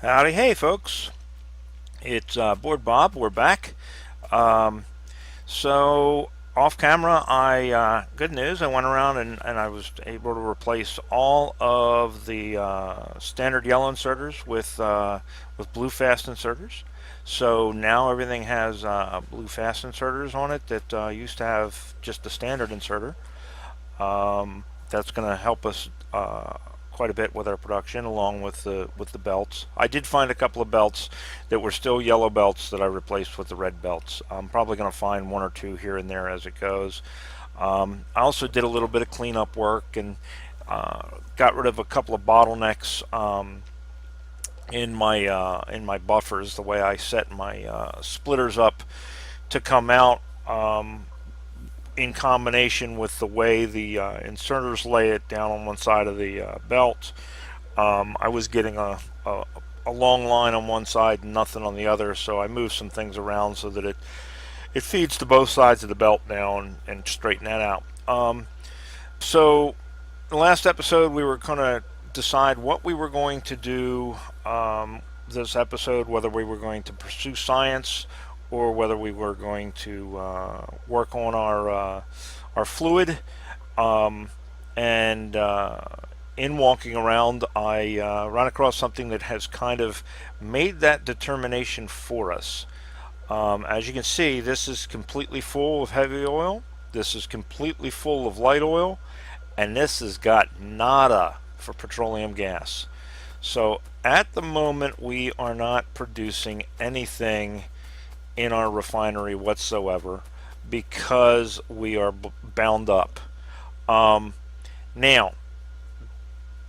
Howdy, hey folks. It's Board Bob. We're back. Um, so off camera, good news. I went around and I was able to replace all of the standard yellow inserters with blue fast inserters. So now everything has blue fast inserters on it that used to have just the standard inserter. That's going to help us quite a bit with our production, along with the belts. I did find a couple of belts that were still yellow belts that I replaced with the red belts. I'm probably going to find one or two here and there as it goes. I also did a little bit of cleanup work and got rid of a couple of bottlenecks in my buffers. The way I set my splitters up to come out. In combination with the way the inserters lay it down on one side of the belt, I was getting a long line on one side and nothing on the other, so I moved some things around so that it feeds to both sides of the belt now and straighten that out. So the last episode we were going to decide what we were going to do this episode, whether we were going to pursue science or whether we were going to work on our fluid. And in walking around, I ran across something that has kind of made that determination for us. As you can see, this is completely full of heavy oil. This is completely full of light oil, and this has got nada for petroleum gas. So at the moment, we are not producing anything in our refinery whatsoever because we are bound up. Now,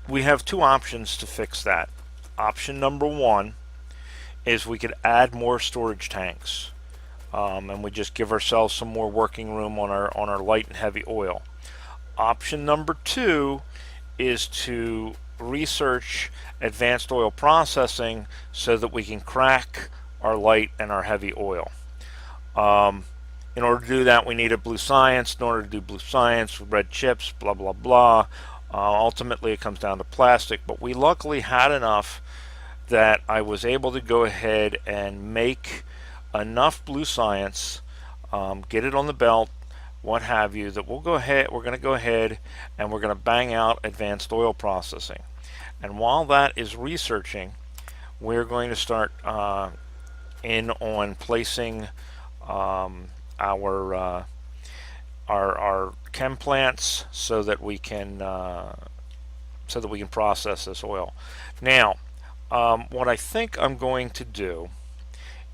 we have two options to fix that. Option number one is we could add more storage tanks, and we just give ourselves some more working room on our light and heavy oil. Option number two is to research advanced oil processing so that we can crack our light and our heavy oil. In order to do that, we need a blue science. In order to do blue science, red chips, blah blah blah. Ultimately, it comes down to plastic, but we luckily had enough that I was able to go ahead and make enough blue science, get it on the belt, what have you, that we're going to go ahead and we're going to bang out advanced oil processing. And while that is researching, we're going to start in on placing our chem plants so that we can process this oil. Now, what I think I'm going to do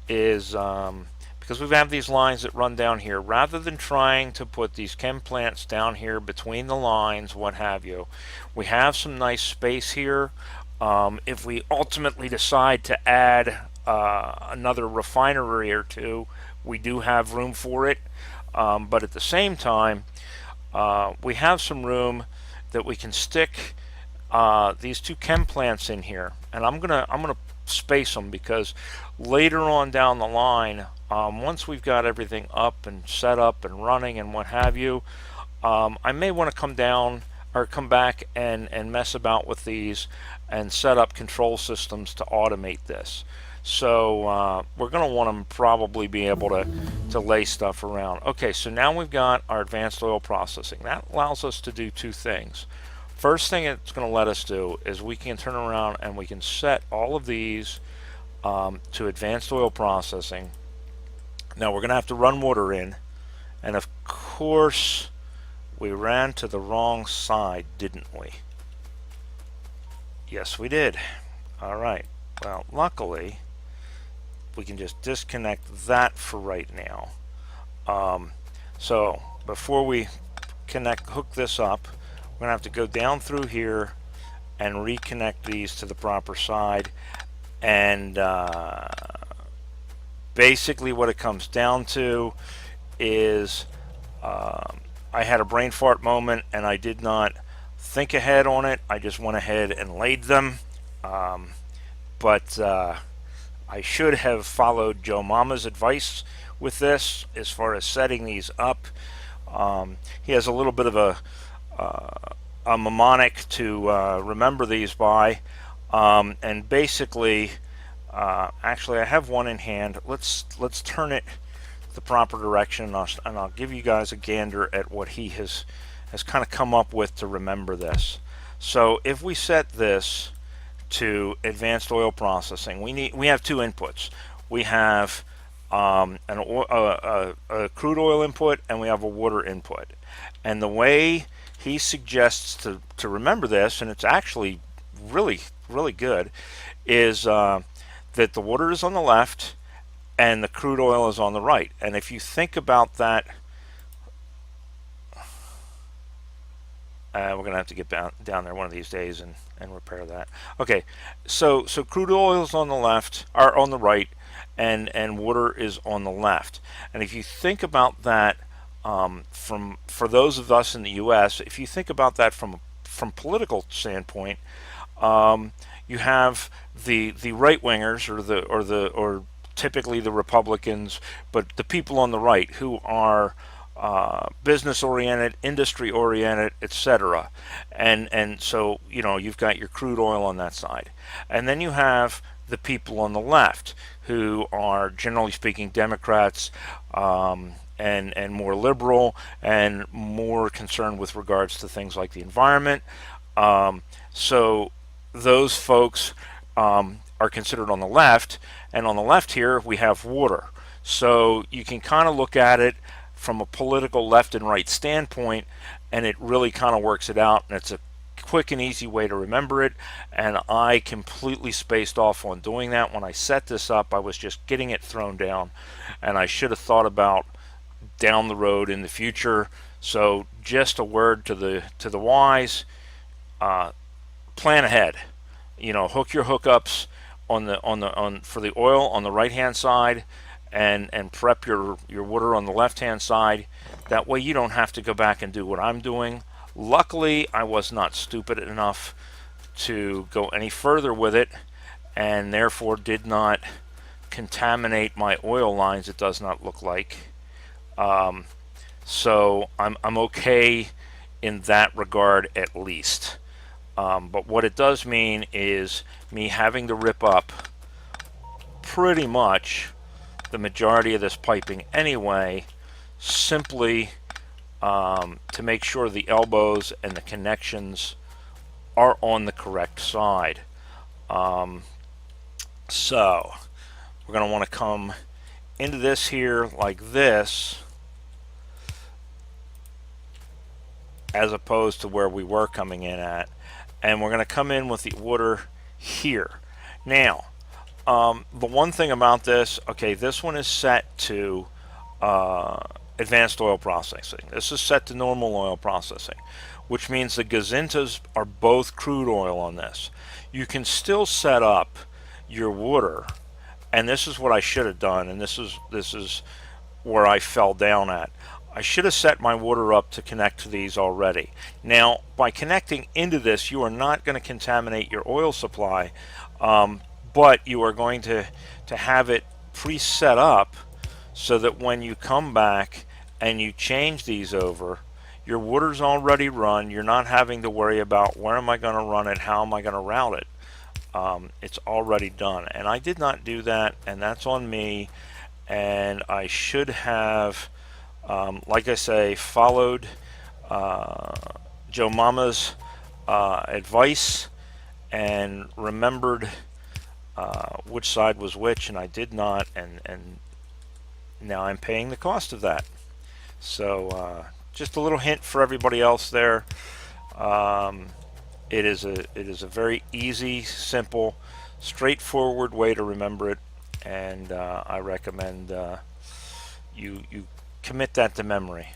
is because we have these lines that run down here, rather than trying to put these chem plants down here between the lines, what have you, we have some nice space here. If we ultimately decide to add another refinery or two, we do have room for it, but at the same time we have some room that we can stick these two chem plants in here, and I'm gonna space them because later on down the line, once we've got everything up and set up and running and what have you, I may want to come down or come back and mess about with these and set up control systems to automate this. So we're going to want to probably be able to lay stuff around. Okay, so now we've got our advanced oil processing. That allows us to do two things. First thing it's going to let us do is we can turn around and we can set all of these to advanced oil processing. Now we're going to have to run water in, and of course we ran to the wrong side, didn't we? Yes, we did. All right. Well, luckily we can just disconnect that for right now. So before we hook this up, we're gonna have to go down through here and reconnect these to the proper side. And basically what it comes down to is I had a brain fart moment and I did not think ahead on it. I just went ahead and laid them. But I should have followed Joe Mama's advice with this as far as setting these up. He has a little bit of a mnemonic to remember these by, and basically Actually, I have one in hand. Let's turn it the proper direction, and I'll give you guys a gander at what he has kind of come up with to remember this. So if we set this to advanced oil processing, we have two inputs. We have a crude oil input, and we have a water input. And the way he suggests to remember this, and it's actually really good, is that the water is on the left and the crude oil is on the right. And if you think about that, we're going to have to get down there one of these days and repair that. Okay, so crude oil is on the left, or on the right, and water is on the left. And if you think about that, for those of us in the U.S., if you think about that from political standpoint, you have the right wingers, or typically the Republicans, but the people on the right who are business oriented, industry oriented, etc. And so you've got your crude oil on that side, and then you have the people on the left who are generally speaking Democrats, and more liberal and more concerned with regards to things like the environment. So those folks are considered on the left, and on the left here we have water. So you can kind of look at it from a political left and right standpoint, and it really kind of works it out, and it's a quick and easy way to remember it. And I completely spaced off on doing that when I set this up. I was just getting it thrown down, and I should have thought about down the road in the future. So just a word to the wise: plan ahead. Hook your hookups for the oil on the right hand side, and prep your water on the left hand side. That way you don't have to go back and do what I'm doing. Luckily, I was not stupid enough to go any further with it, and therefore did not contaminate my oil lines, it does not look like. So I'm okay in that regard, at least. But what it does mean is me having to rip up pretty much the majority of this piping anyway, simply to make sure the elbows and the connections are on the correct side. So we're going to want to come into this here like this, as opposed to where we were coming in at, and we're going to come in with the water here. Now, the one thing about this, okay, this one is set to advanced oil processing. This is set to normal oil processing, which means the gazintas are both crude oil on this. You can still set up your water, and this is what I should have done, and this is where I fell down at. I should have set my water up to connect to these already. Now, by connecting into this, you are not going to contaminate your oil supply, but you are going to have it pre-set up so that when you come back and you change these over, your water's already run. You're not having to worry about where am I going to run it, how am I going to route it. It's already done, and I did not do that, and that's on me. And I should have, like I say, followed Joe Mama's advice and remembered which side was which, and I did not, and now I'm paying the cost of that. So just a little hint for everybody else there. It is a very easy, simple, straightforward way to remember it, and I recommend you commit that to memory,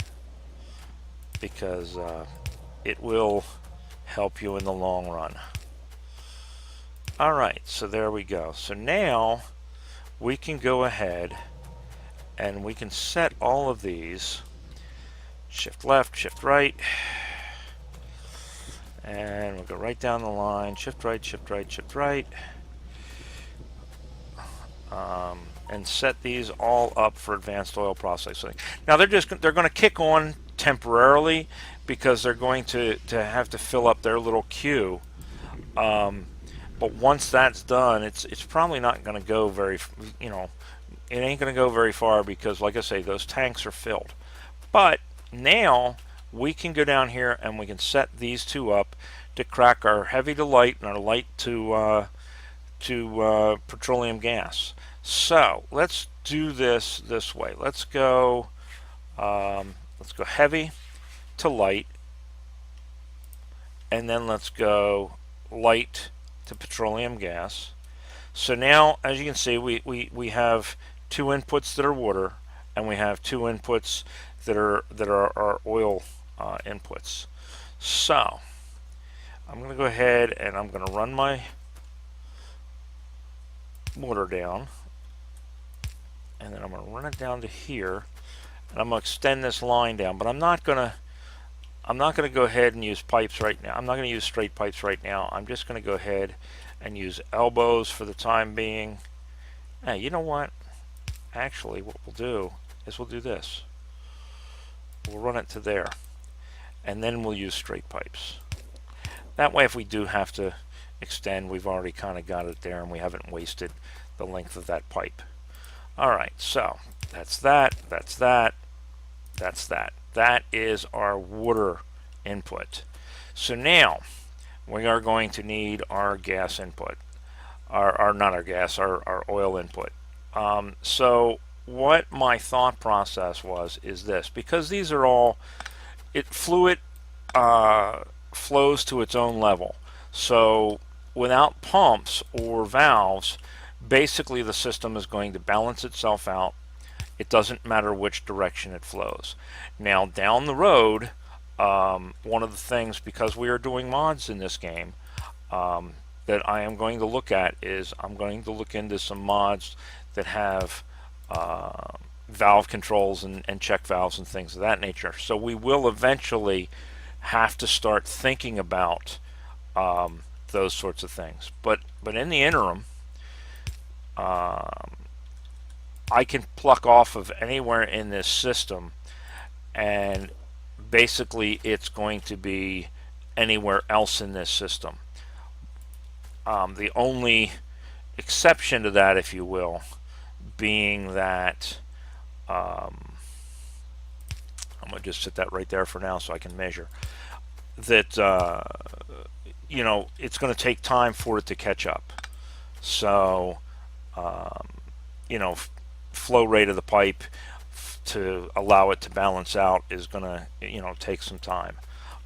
because it will help you in the long run. Alright, so there we go. So now we can go ahead and we can set all of these. Shift left, shift right, and we'll go right down the line. Shift right, shift right, shift right, and set these all up for advanced oil processing. Now they're going to kick on temporarily because they're going to have to fill up their little queue. But But once that's done, it's probably not going to go very, it ain't going to go very far because, like I say, those tanks are filled. But now we can go down here and we can set these two up to crack our heavy to light and our light to petroleum gas. So let's do this way. Let's go heavy to light, and then let's go light to petroleum gas. So now, as you can see, we have two inputs that are water, and we have two inputs that are our oil inputs. So I'm going to go ahead and I'm going to run my water down, and then I'm going to run it down to here, and I'm going to extend this line down. But I'm not going to go ahead and use pipes right now. I'm not going to use straight pipes right now. I'm just going to go ahead and use elbows for the time being. Hey, you know what? Actually, what we'll do is we'll do this. We'll run it to there, and then we'll use straight pipes. That way, if we do have to extend, we've already kind of got it there, and we haven't wasted the length of that pipe. All right, so that's that, that's that, that's that. That is our water input. So now we are going to need our gas input, not our gas, our oil input. So what my thought process was is this: because these are all, fluid flows to its own level. So without pumps or valves, basically the system is going to balance itself out. It doesn't matter which direction it flows. Now down the road, one of the things, because we are doing mods in this game, that I am going to look at is I'm going to look into some mods that have valve controls and check valves and things of that nature. So we will eventually have to start thinking about those sorts of things. But in the interim, I can pluck off of anywhere in this system, and basically it's going to be anywhere else in this system. The only exception to that, if you will, being that I'm going to just set that right there for now so I can measure that it's going to take time for it to catch up. So flow rate of the pipe to allow it to balance out is going to take some time.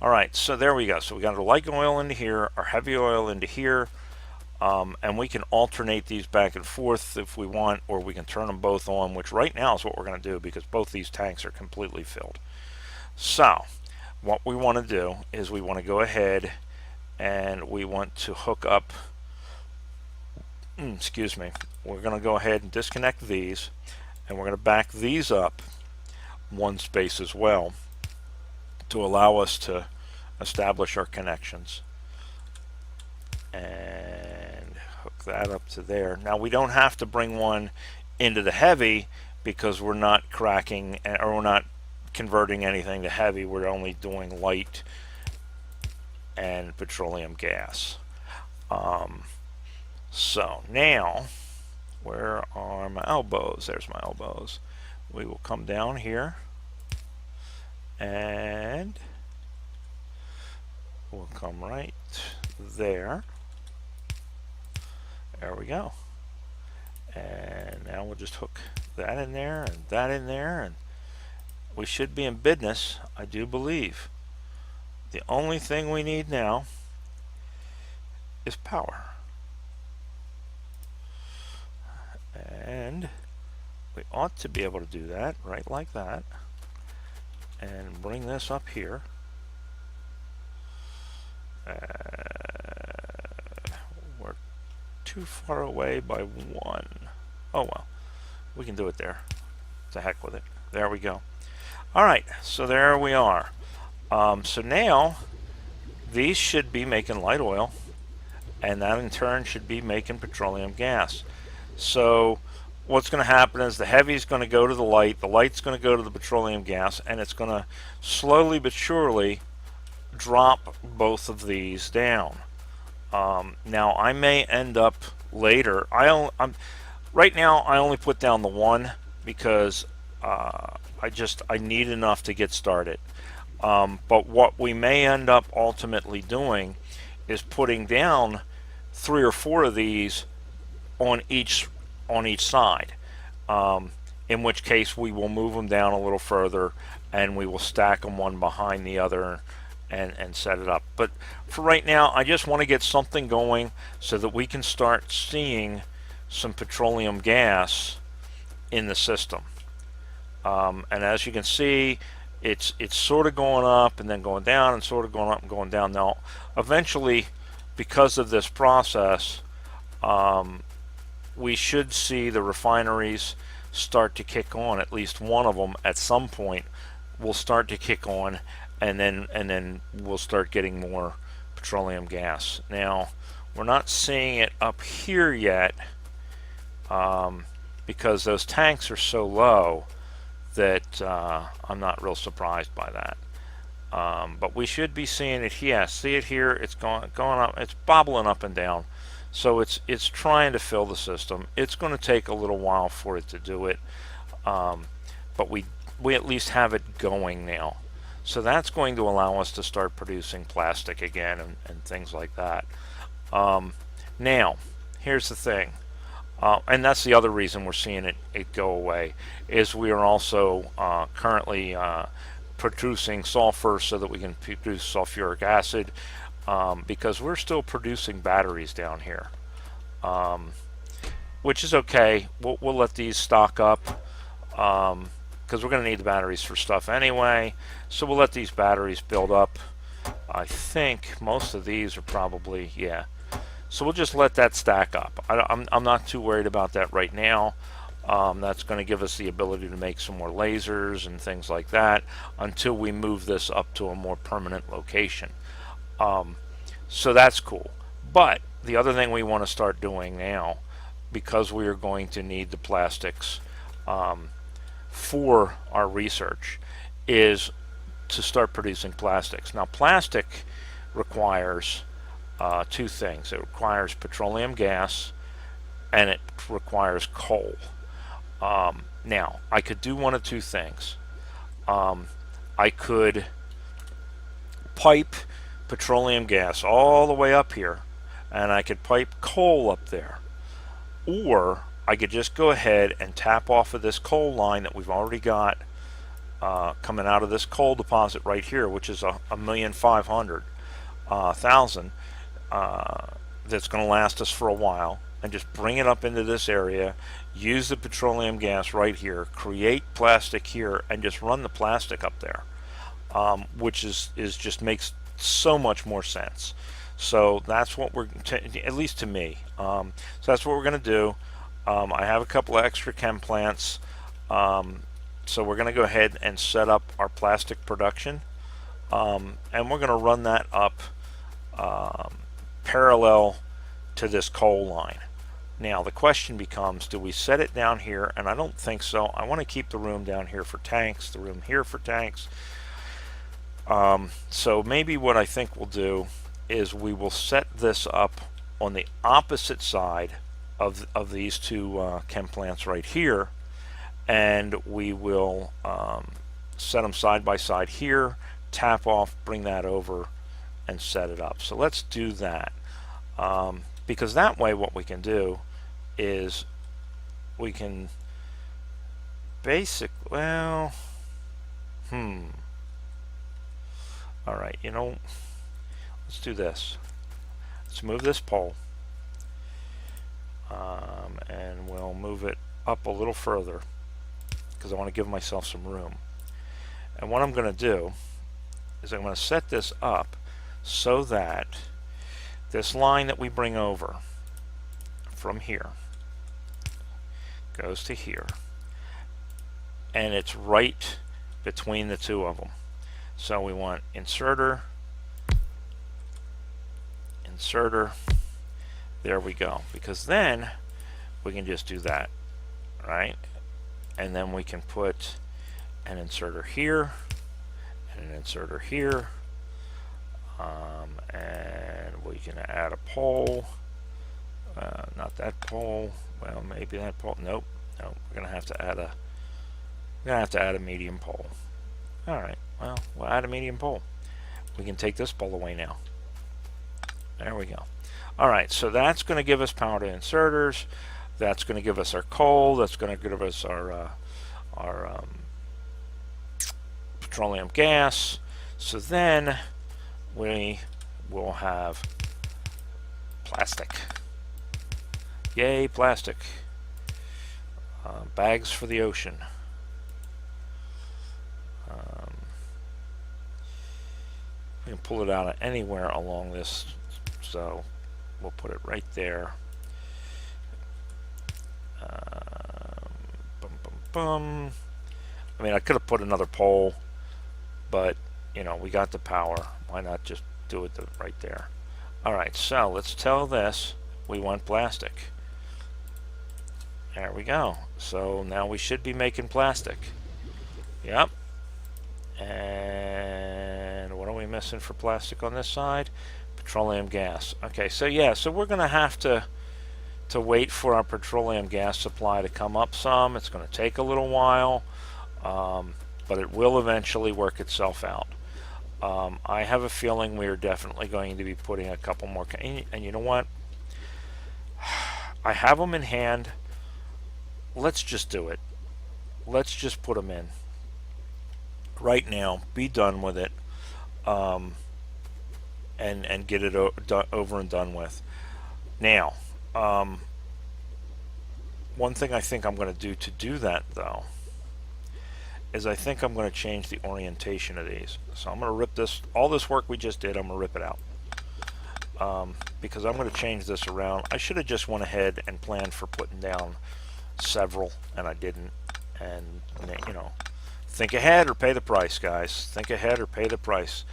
All right, so there we go. So we got our light oil into here, our heavy oil into here, and we can alternate these back and forth if we want, or we can turn them both on, which right now is what we're going to do because both these tanks are completely filled. So what we want to do is we want to go ahead and we want to hook up, excuse me, we're going to go ahead and disconnect these, and we're going to back these up one space as well to allow us to establish our connections, and hook that up to there. Now we don't have to bring one into the heavy because we're not cracking, or we're not converting anything to heavy. We're only doing light and petroleum gas. So now, where are my elbows? There's my elbows. We will come down here and we'll come right there. There we go. And now we'll just hook that in there and that in there, and we should be in business, I do believe. The only thing we need now is power. And we ought to be able to do that right like that, and bring this up here. We're too far away by one. Oh well, we can do it there. To heck with it. There we go. Alright, so there we are. So now these should be making light oil, and that in turn should be making petroleum gas. So what's going to happen is the heavy is going to go to the light's going to go to the petroleum gas, and it's going to slowly but surely drop both of these down. Now I may end up later. I'm right now I only put down the one because I need enough to get started. But what we may end up ultimately doing is putting down 3 or 4 of these on each side. In which case we will move them down a little further and we will stack them one behind the other and set it up. But for right now, I just want to get something going so that we can start seeing some petroleum gas in the system. And as you can see, it's sort of going up and then going down and sort of going up and going down. Now, eventually, because of this process, we should see the refineries start to kick on. At least one of them at some point will start to kick on, and then we'll start getting more petroleum gas. Now, we're not seeing it up here yet because those tanks are so low that I'm not real surprised by that. But we should be seeing it here. See it here? It's going up. It's bobbling up and down. So it's trying to fill the system. It's going to take a little while for it to do it, but we at least have it going now. So that's going to allow us to start producing plastic again and things like that. Now, here's the thing, and that's the other reason we're seeing it go away, is we are also currently producing sulfur so that we can produce sulfuric acid. Because we're still producing batteries down here, which is okay. We'll let these stock up because we're going to need the batteries for stuff anyway. So we'll let these batteries build up. I think most of these are probably, yeah. So we'll just let that stack up. I'm not too worried about that right now. That's going to give us the ability to make some more lasers and things like that until we move this up to a more permanent location. So that's cool. But the other thing we want to start doing now, because we are going to need the plastics for our research, is to start producing plastics. Now, plastic requires 2 things. It requires petroleum gas and it requires coal. Now, I could do one of 2 things. I could pipe petroleum gas all the way up here, and I could pipe coal up there, or I could just go ahead and tap off of this coal line that we've already got coming out of this coal deposit right here, which is 1,500,000 that's going to last us for a while, and just bring it up into this area, use the petroleum gas right here, create plastic here, and just run the plastic up there, which is just makes so much more sense. So that's what we're, at least to me. So that's what we're going to do. I have a couple of extra chem plants, so we're going to go ahead and set up our plastic production, and we're going to run that up parallel to this coal line. Now the question becomes, do we set it down here? And I don't think so. I want to keep the room down here for tanks, the room here for tanks. So maybe what I think we'll do is we will set this up on the opposite side of these 2 chem plants right here, and we will set them side by side here, tap off, bring that over, and set it up. So let's do that, because that way what we can do is we can basically, well, alright, let's do this. Let's move this pole, and we'll move it up a little further because I want to give myself some room. And what I'm going to do is I'm going to set this up so that this line that we bring over from here goes to here, and it's right between the 2 of them. So we want inserter, inserter, there we go, because then we can just do that, right? And then we can put an inserter here and an inserter here, And we can add a pole. Not that pole. Well, maybe that pole. Nope. No, we're gonna have to add a medium pole. All right. Well, we'll add a medium pole. We can take this pole away now. There we go. All right. So that's going to give us power to inserters. That's going to give us our coal. That's going to give us our petroleum gas. So then we will have plastic. Yay, plastic. Bags for the ocean. We can pull it out of anywhere along this, so we'll put it right there. Bum, bum, bum. I mean, I could have put another pole, but you know, we got the power. Why not just do it right there? All right, so let's tell this we want plastic. There we go. So now we should be making plastic. Yep. And what are we missing for plastic on this side? Petroleum gas. Okay, so yeah, so we're going to have to wait for our petroleum gas supply to come up some. It's going to take a little while, but it will eventually work itself out. I have a feeling we're definitely going to be putting a couple more, and you know what? I have them in hand. Let's just do it. Let's just put them in right now, be done with it, and get it over and done with. Now, one thing I think I'm going to do that though is I think I'm going to change the orientation of these. So I'm going to rip this, all this work we just did, I'm going to rip it out, because I'm going to change this around. I should have just went ahead and planned for putting down several, and I didn't. And you know, think ahead or pay the price, guys. Think ahead or pay the price.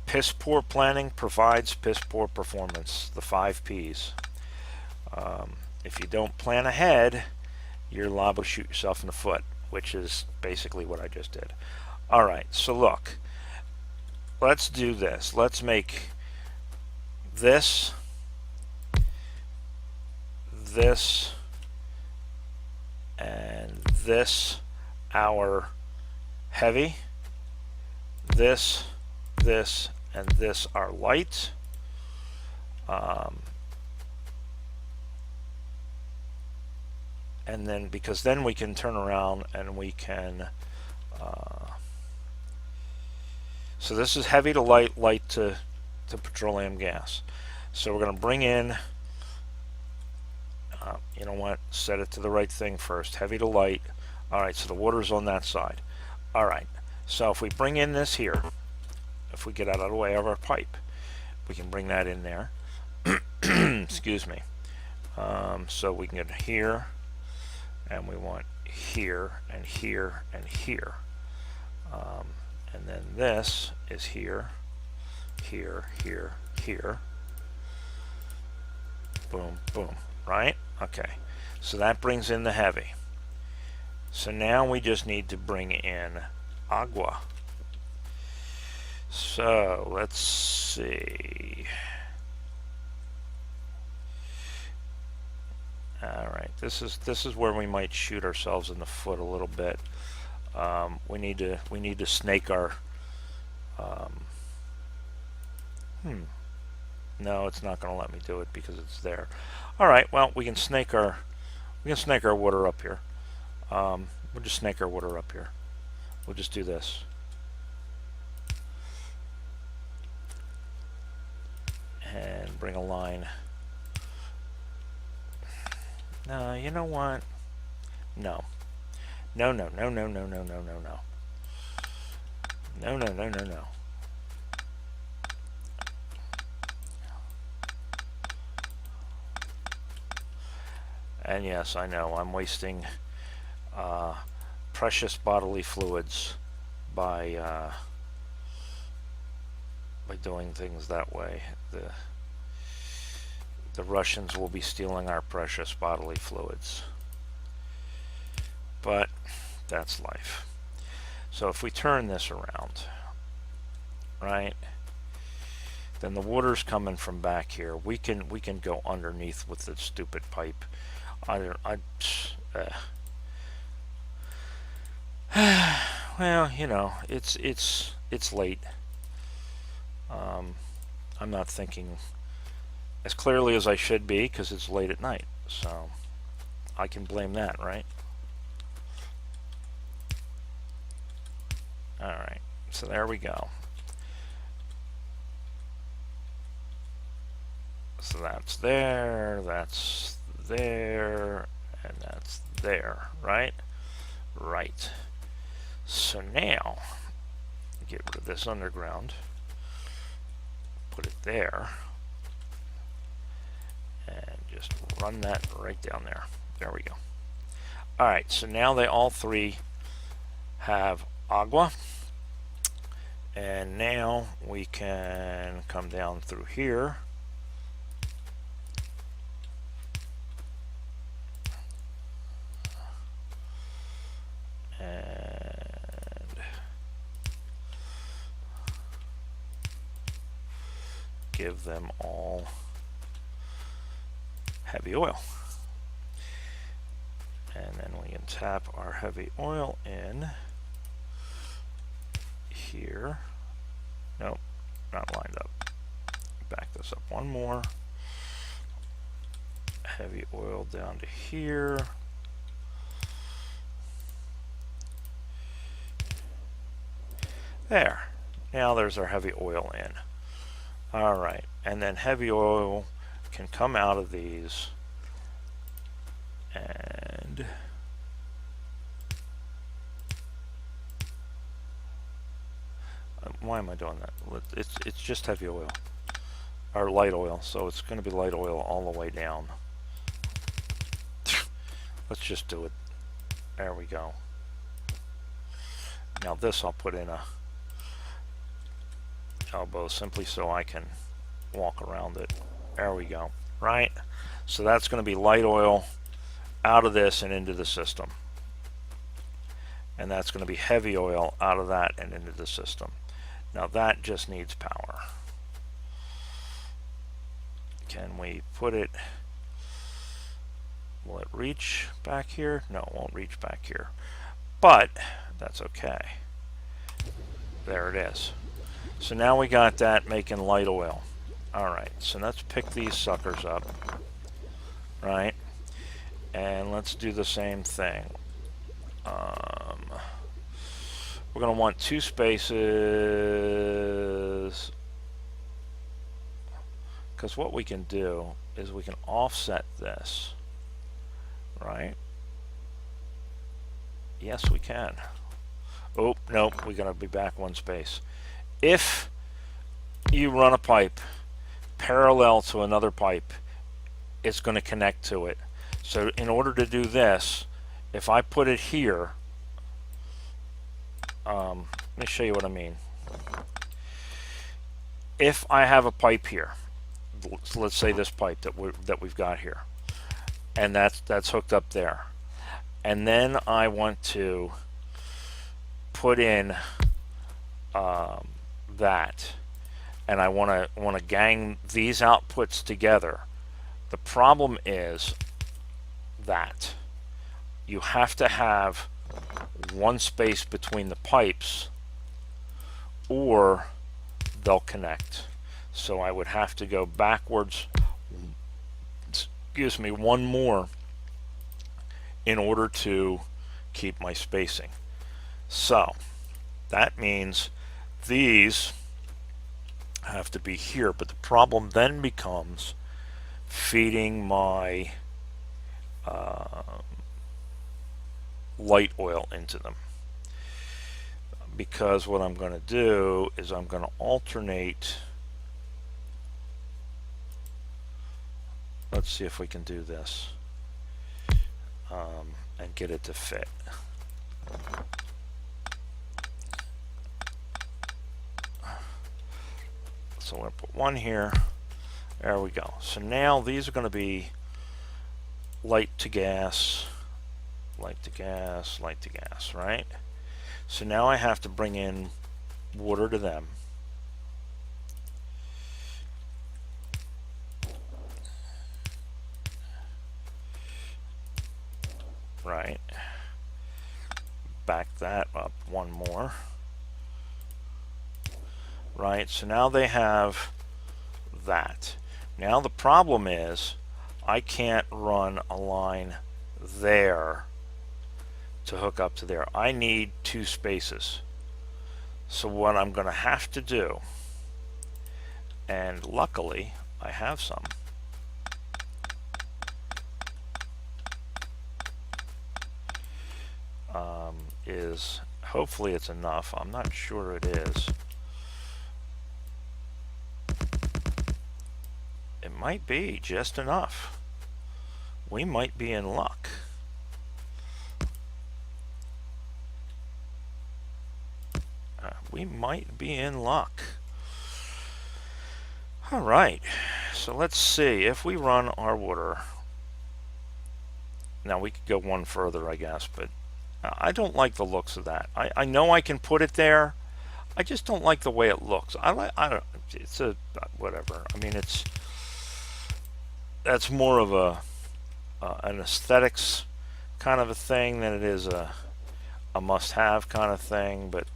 Piss poor planning provides piss poor performance. The 5 P's. If you don't plan ahead, you're liable to shoot yourself in the foot, which is basically what I just did. All right, so look, let's do this. Let's make this, and this our heavy, this, and this our light. And then, because then we can turn around and we can, so this is heavy to light, light to petroleum gas. So we're going to bring in, you know what, set it to the right thing first, heavy to light. All right, so the water's on that side. All right, so if we bring in this here, if we get out of the way of our pipe, we can bring that in there. Excuse me. So we can get here, and we want here, and here, and here. And then this is here, here, here, here. Boom, boom, right? Okay, so that brings in the heavy. So now we just need to bring in agua. So let's see. All right, this is where we might shoot ourselves in the foot a little bit. We need to snake our. No, it's not going to let me do it because it's there. All right, well, we can snake our water up here. We'll just snake our water up here. We'll just do this. And bring a line. No, you know what? No. No, no, no, no, no, no, no, no, no. No, no, no, no, no. And yes, I know, I'm wasting precious bodily fluids by doing things that way. The Russians will be stealing our precious bodily fluids. But that's life. So if we turn this around, right? Then the water's coming from back here. We can go underneath with the stupid pipe. Well, you know, it's late. I'm not thinking as clearly as I should be because it's late at night. So I can blame that, right? All right. So there we go. So that's there, and that's there, right? Right. So now, get rid of this underground, put it there, and just run that right down there. There we go. All right, so now they all three have agua, and now we can come down through here. And give them all heavy oil. And then we can tap our heavy oil in here. Nope, not lined up. Back this up one more. Heavy oil down to here. There. Now there's our heavy oil in. All right, and then heavy oil can come out of these, and why am I doing that? It's just heavy oil, or light oil, so it's going to be light oil all the way down. Let's just do it. There we go. Now this I'll put in a elbow simply so I can walk around it. There we go. Right? So that's going to be light oil out of this and into the system. And that's going to be heavy oil out of that and into the system. Now that just needs power. Can we put it, will it reach back here? No, it won't reach back here. But that's okay. There it is. So now we got that making light oil. All right, so let's pick these suckers up, right? And let's do the same thing. We're going to want 2 spaces, because what we can do is we can offset this, right? Yes, we can. Oh, nope, we're going to be back 1 space. If you run a pipe parallel to another pipe, it's going to connect to it. So in order to do this, if I put it here, let me show you what I mean. If I have a pipe here, let's say this pipe that we've got here, and that's hooked up there, and then I want to put in that, and I want to gang these outputs together. The problem is that you have to have 1 space between the pipes or they'll connect. So I would have to go backwards, excuse me, 1 more in order to keep my spacing. So that means these have to be here, but the problem then becomes feeding my light oil into them, because what I'm going to do is I'm going to alternate. Let's see if we can do this and get it to fit. So I'm going to put 1 here. There we go. So now these are going to be light to gas, light to gas, light to gas, right? So now I have to bring in water to them. right? Back that up one more, right? So now they have that. Now the problem is I can't run a line there to hook up to there. I need two spaces. So what I'm going to have to do, and luckily I have some, is hopefully it's enough. I'm not sure it is. It might be just enough. We might be in luck. We might be in luck. All right, so let's see if we run our water. Now we could go one further, I guess, but I don't like the looks of that. I know I can put it there. I just don't like the way it looks. I don't. It's a whatever. I mean, that's more of an aesthetics kind of a thing than it is a must-have kind of thing. But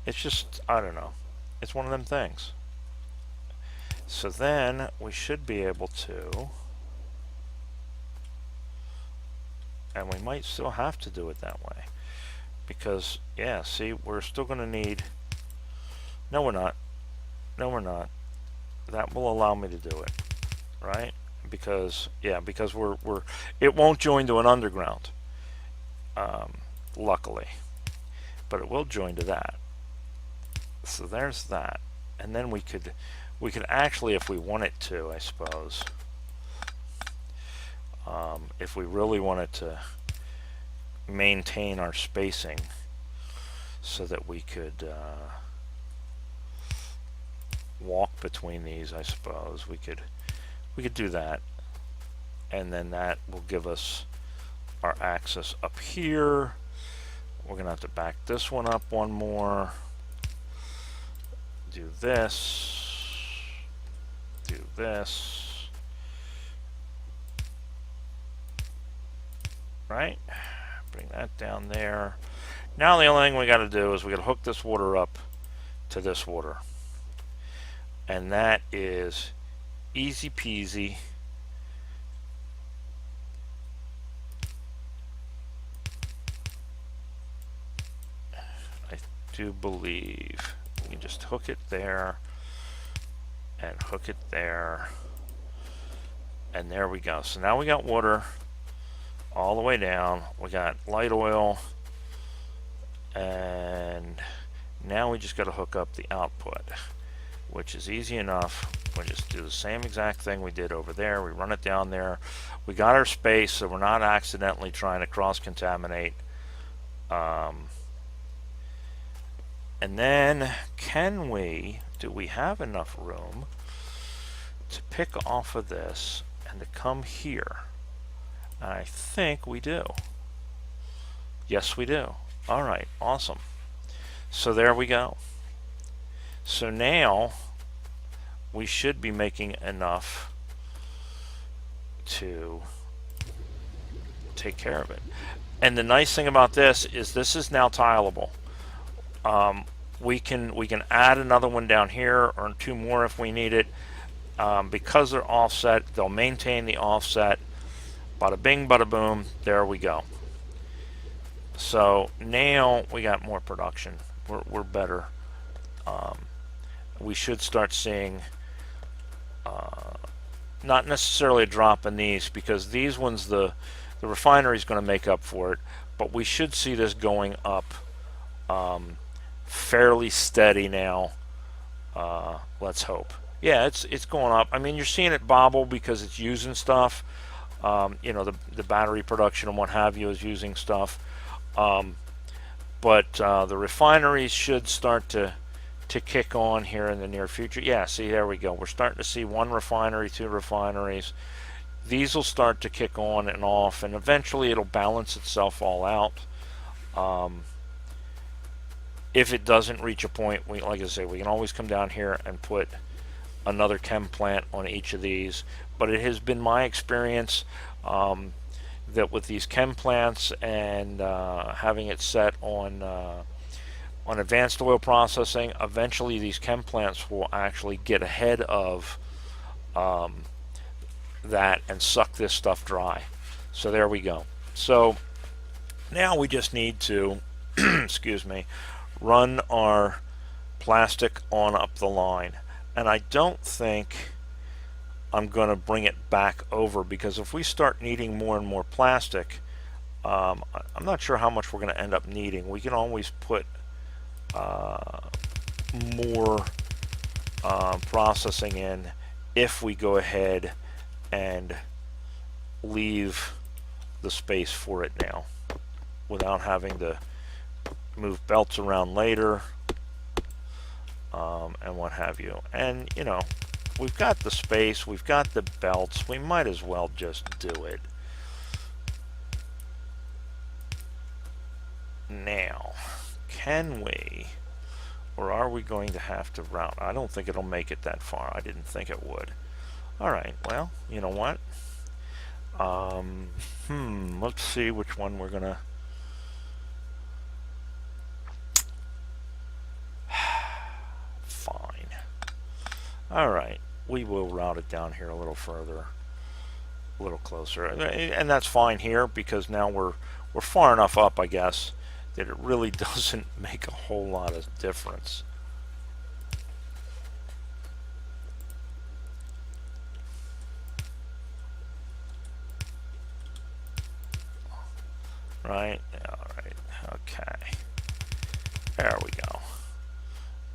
it's just, I don't know. It's one of them things. So then we should be able to, and we might still have to do it that way, because yeah, see, we're still going to need, no we're not, that will allow me to do it, right? Because yeah, because it won't join to an underground, luckily, but it will join to that. So there's that, and then we could actually, if we wanted to, I suppose, if we really wanted to maintain our spacing so that we could walk between these, I suppose we could do that, and then that will give us our axis up here. We're gonna have to back this one up one more, do this, do this, right? Bring that down there. Now the only thing we got to do is we got to hook this water up to this water, and that is easy peasy. I do believe we can just hook it there and hook it there, and there we go. So now we got water all the way down. We got light oil, and now we just got to hook up the output, which is easy enough. We just do the same exact thing we did over there. We run it down there. We got our space, so we're not accidentally trying to cross-contaminate. And then do we have enough room to pick off of this and to come here? I think we do. Yes, we do. All right, awesome. So there we go. So now we should be making enough to take care of it. And the nice thing about this is now tileable. We can add another one down here, or two more if we need it. Because they're offset, they'll maintain the offset. Bada bing, bada boom, there we go. So now we got more production. We're better. We should start seeing not necessarily a drop in these, because these ones the refinery is going to make up for it, but we should see this going up fairly steady now. Let's hope. Yeah, it's going up. I mean, you're seeing it bobble because it's using stuff. You know, the battery production and what have you is using stuff. But the refineries should start to kick on here in the near future. Yeah, see, there we go. We're starting to see one refinery, two refineries. These will start to kick on and off, and eventually it'll balance itself all out. If it doesn't reach a point, like I say, we can always come down here and put another chem plant on each of these. But it has been my experience, that with these chem plants and having it set on advanced oil processing, eventually these chem plants will actually get ahead of that and suck this stuff dry. So there we go. So now we just need to, excuse me, run our plastic on up the line. And I don't think I'm going to bring it back over, because if we start needing more and more plastic, I'm not sure how much we're going to end up needing. We can always put more processing in if we go ahead and leave the space for it now without having to move belts around later and what have you. And you know, we've got the space, we've got the belts, we might as well just do it. Now, can we, or are we going to have to route? I don't think it'll make it that far. I didn't think it would. Alright, well, you know what? Let's see which one we're gonna... Fine. Alright, we will route it down here a little further, a little closer. And that's fine here, because now we're far enough up, I guess, that it really doesn't make a whole lot of difference. Right? Alright. Okay. There we go.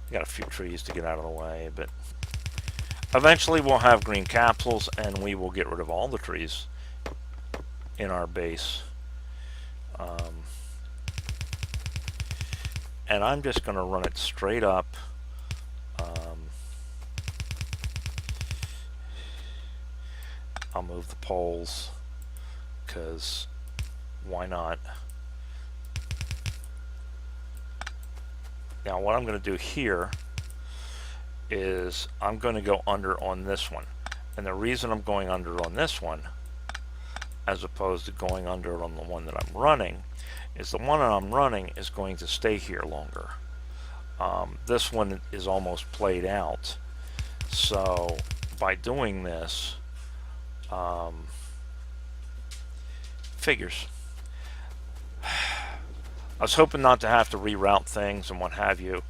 We got a few trees to get out of the way, but eventually we'll have green capsules and we will get rid of all the trees in our base. And I'm just going to run it straight up. I'll move the poles, because why not? Now what I'm going to do here is I'm going to go under on this one. And the reason I'm going under on this one, as opposed to going under on the one that I'm running, is the one that I'm running is going to stay here longer. This one is almost played out. So by doing this, figures. I was hoping not to have to reroute things and what have you.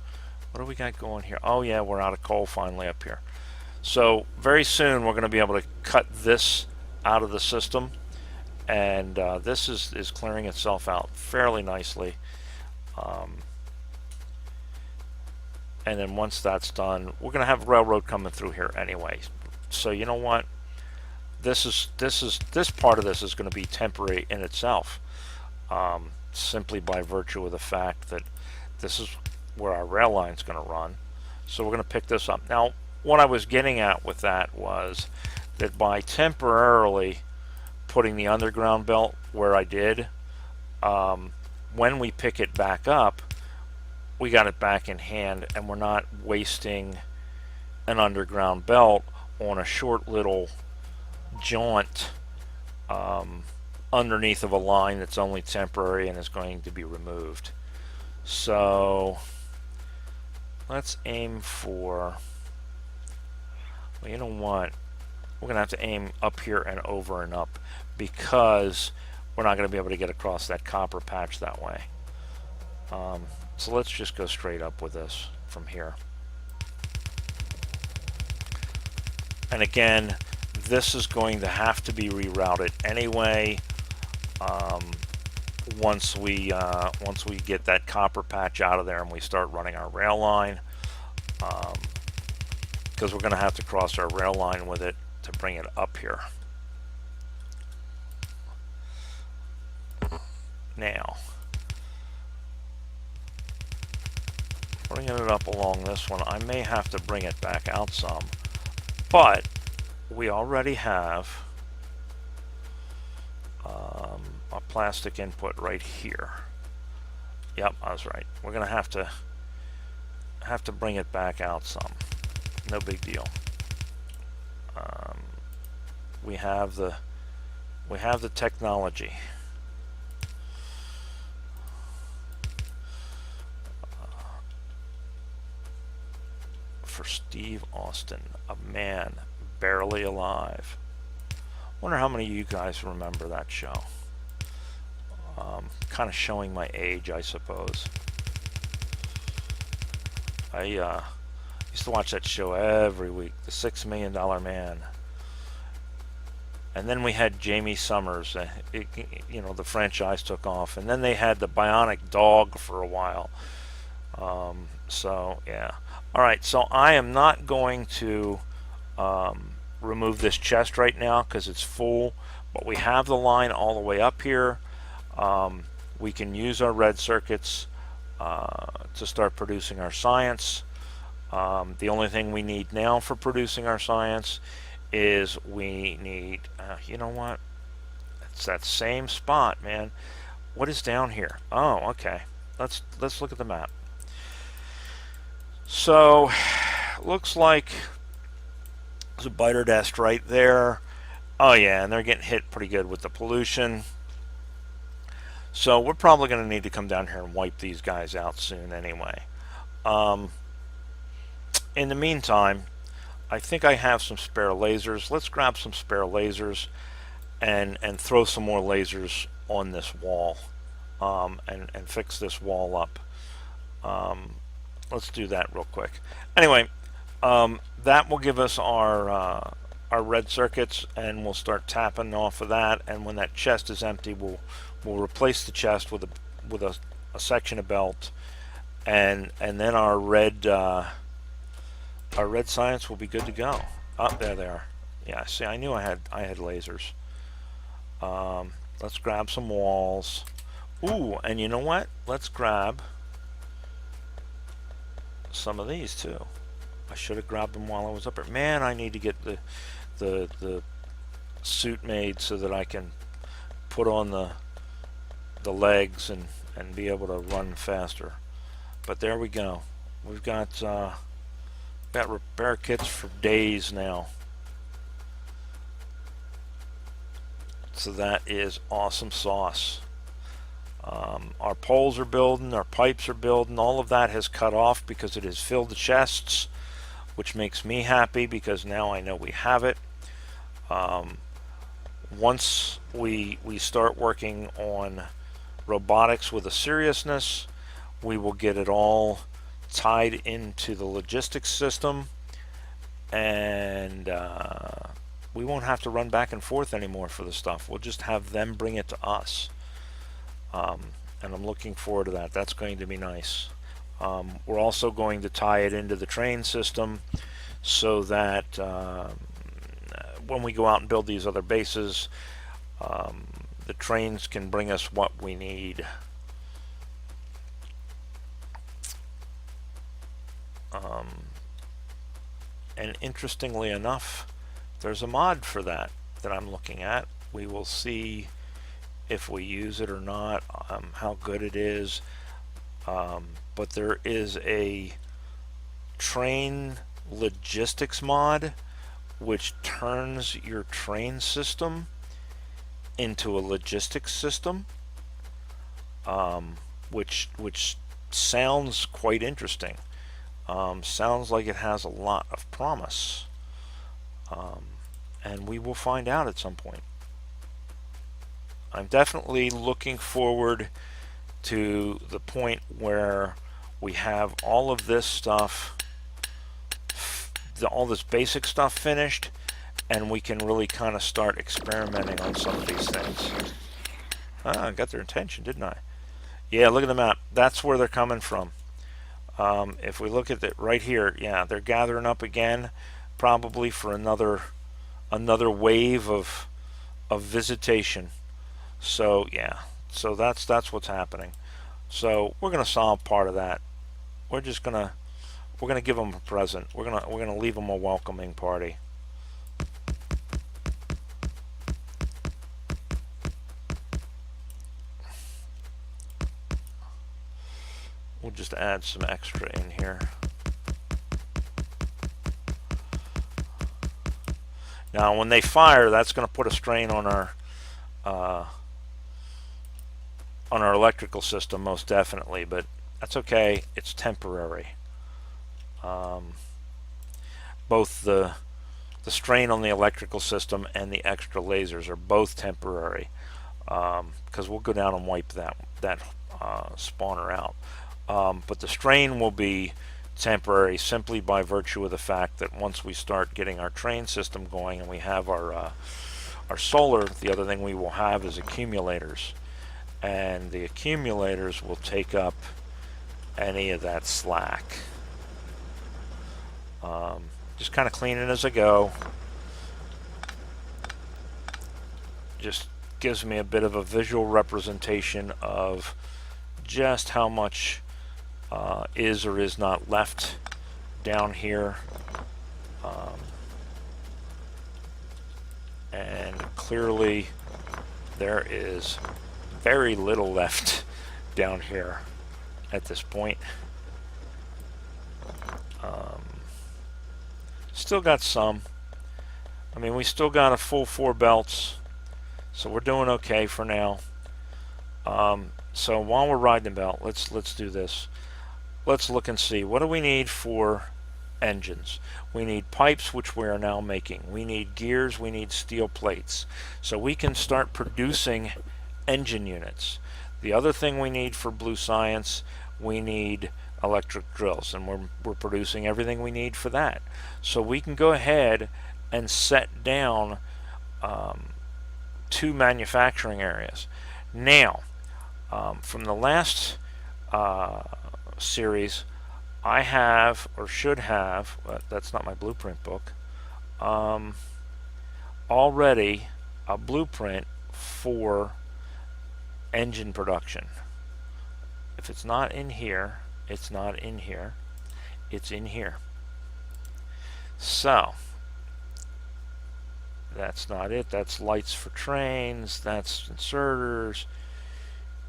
What do we got going here? Oh yeah, we're out of coal finally up here. So very soon we're going to be able to cut this out of the system, and this is clearing itself out fairly nicely. And then once that's done, we're going to have railroad coming through here anyway. So you know what? This part of this is going to be temporary in itself, simply by virtue of the fact that this is where our rail line is going to run. So we're going to pick this up. Now, what I was getting at with that was that by temporarily putting the underground belt where I did, when we pick it back up, we got it back in hand, and we're not wasting an underground belt on a short little jaunt underneath of a line that's only temporary and is going to be removed. So let's aim for, well, you know what, we're gonna have to aim up here and over and up, because we're not going to be able to get across that copper patch that way. So let's just go straight up with this from here. And again, this is going to have to be rerouted anyway. Once we get that copper patch out of there and we start running our rail line, because we're going to have to cross our rail line with it to bring it up here. Now, bringing it up along this one, I may have to bring it back out some, but we already have a plastic input right here. Yep, I was right. We're gonna have to bring it back out some. No big deal. We have the We have the technology. For Steve Austin, a man barely alive. Wonder how many of you guys remember that show. Kind of showing my age, I suppose. I used to watch that show every week, The $6 Million Man. And then we had Jamie Summers. You know, the franchise took off. And then they had the Bionic Dog for a while. So, yeah. All right, so I am not going to remove this chest right now because it's full. But we have the line all the way up here. We can use our red circuits to start producing our science. The only thing we need now for producing our science is we need, you know what? It's that same spot, man. What is down here? Oh, okay. Let's look at the map. So, looks like there's a biter nest right there. Oh yeah, and they're getting hit pretty good with the pollution. So we're probably going to need to come down here and wipe these guys out soon anyway. In the meantime, I think I have some spare lasers. Let's grab some spare lasers and throw some more lasers on this wall and fix this wall up. Let's do that real quick. Anyway, that will give us our red circuits, and we'll start tapping off of that. And when that chest is empty, we'll replace the chest with a section of belt, and then our red science will be good to go. Oh, there they are. Yeah, see, I knew I had lasers. Let's grab some walls. Ooh, and you know what? Let's grab some of these too. I should have grabbed them while I was up there. Man, I need to get the suit made so that I can put on the legs and be able to run faster. But there we go. We've got repair kits for days now. So that is awesome sauce. Our poles are building, our pipes are building, all of that has cut off because it has filled the chests, which makes me happy because now I know we have it. Once we start working on robotics with a seriousness, we will get it all tied into the logistics system, and we won't have to run back and forth anymore for the stuff. We'll just have them bring it to us. And I'm looking forward to that. That's going to be nice. We're also going to tie it into the train system so that when we go out and build these other bases, the trains can bring us what we need. And interestingly enough, there's a mod for that I'm looking at. We will see if we use it or not, how good it is. But there is a train logistics mod which turns your train system into a logistics system, which sounds quite interesting. Sounds like it has a lot of promise, and we will find out at some point. I'm definitely looking forward to the point where we have all of this stuff, all this basic stuff finished, and we can really kind of start experimenting on some of these things. I got their attention, didn't I? Yeah, look at the map. That's where they're coming from. If we look at it right here, yeah, they're gathering up again, probably for another wave of visitation. So yeah, so that's what's happening. So we're gonna solve part of that. We're gonna give them a present. We're gonna leave them a welcoming party. We'll just add some extra in here. Now when they fire, that's going to put a strain on on our electrical system, most definitely, but that's okay. It's temporary. Both the strain on the electrical system and the extra lasers are both temporary, because we'll go down and wipe that spawner out. But the strain will be temporary simply by virtue of the fact that once we start getting our train system going and we have our solar, the other thing we will have is accumulators, and the accumulators will take up any of that slack. Just kind of cleaning as I go. Just gives me a bit of a visual representation of just how much is or is not left down here. And clearly there is very little left down here at this point. Still got some. I mean, we still got a full 4 belts, so we're doing okay for now. So while we're riding the belt, let's do this. Let's look and see, what do we need for engines? We need pipes, which we are now making. We need gears, we need steel plates. So we can start producing engine units. The other thing we need for Blue Science, we need electric drills, and we're producing everything we need for that. So we can go ahead and set down 2 manufacturing areas. Now, from the last series, I have, or should have, that's not my blueprint book, already a blueprint for engine production. If it's not in here, it's not in here, it's in here. So that's not it. That's lights for trains, that's inserters,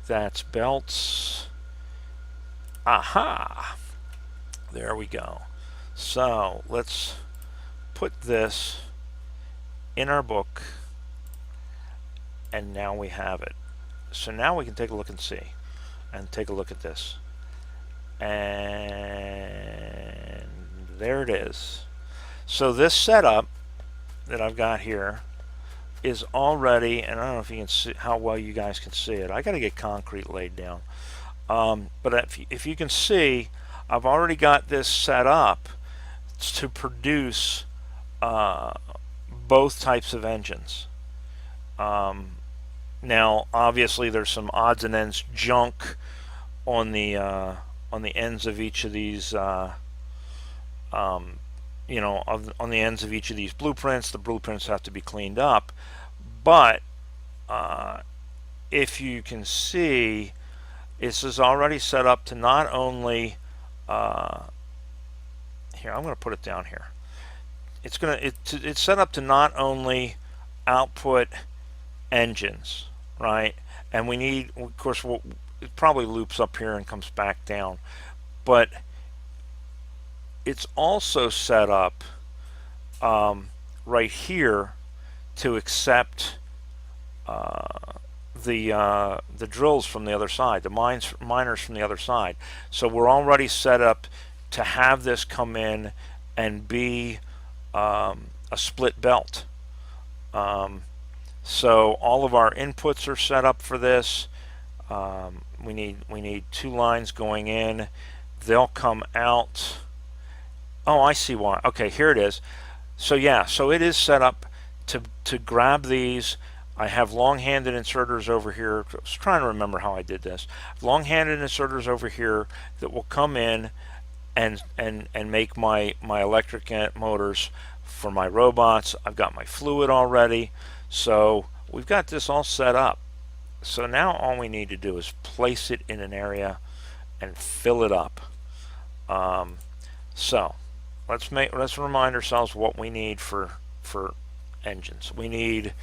that's belts. Aha! There we go. So let's put this in our book, and now we have it. So now we can take a look and see, and take a look at this. And there it is. So this setup that I've got here is already, and I don't know if you can see how well you guys can see it. I got to get concrete laid down. But if you can see, I've already got this set up to produce both types of engines. Now, obviously, there's some odds and ends junk on the ends of each of these. You know, on the ends of each of these blueprints. The blueprints have to be cleaned up, but if you can see, this is already set up to not only here, I'm going to put it down here. It's set up to not only output engines, right? And we need, of course, it probably loops up here and comes back down, but it's also set up right here to accept the drills from the other side, the miners from the other side. So we're already set up to have this come in and be a split belt. So all of our inputs are set up for this. We need 2 lines going in. They'll come out. Oh, I see why. Okay, here it is. So yeah, so it is set up to grab these. I have long-handed inserters over here. I was trying to remember how I did this. Long-handed inserters over here that will come in and make my electric motors for my robots. I've got my fluid already. So we've got this all set up. So now all we need to do is place it in an area and fill it up. So let's remind ourselves what we need for engines. We need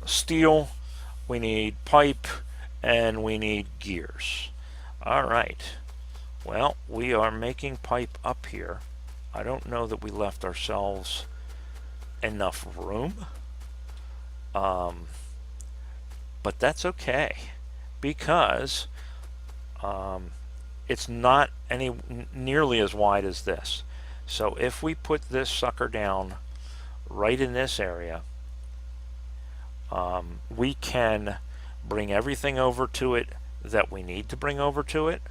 steel, we need pipe, and we need gears. All right. Well, we are making pipe up here. I don't know that we left ourselves enough room. But that's okay, because it's not nearly as wide as this. So if we put this sucker down right in this area, we can bring everything over to it that we need to bring over to it.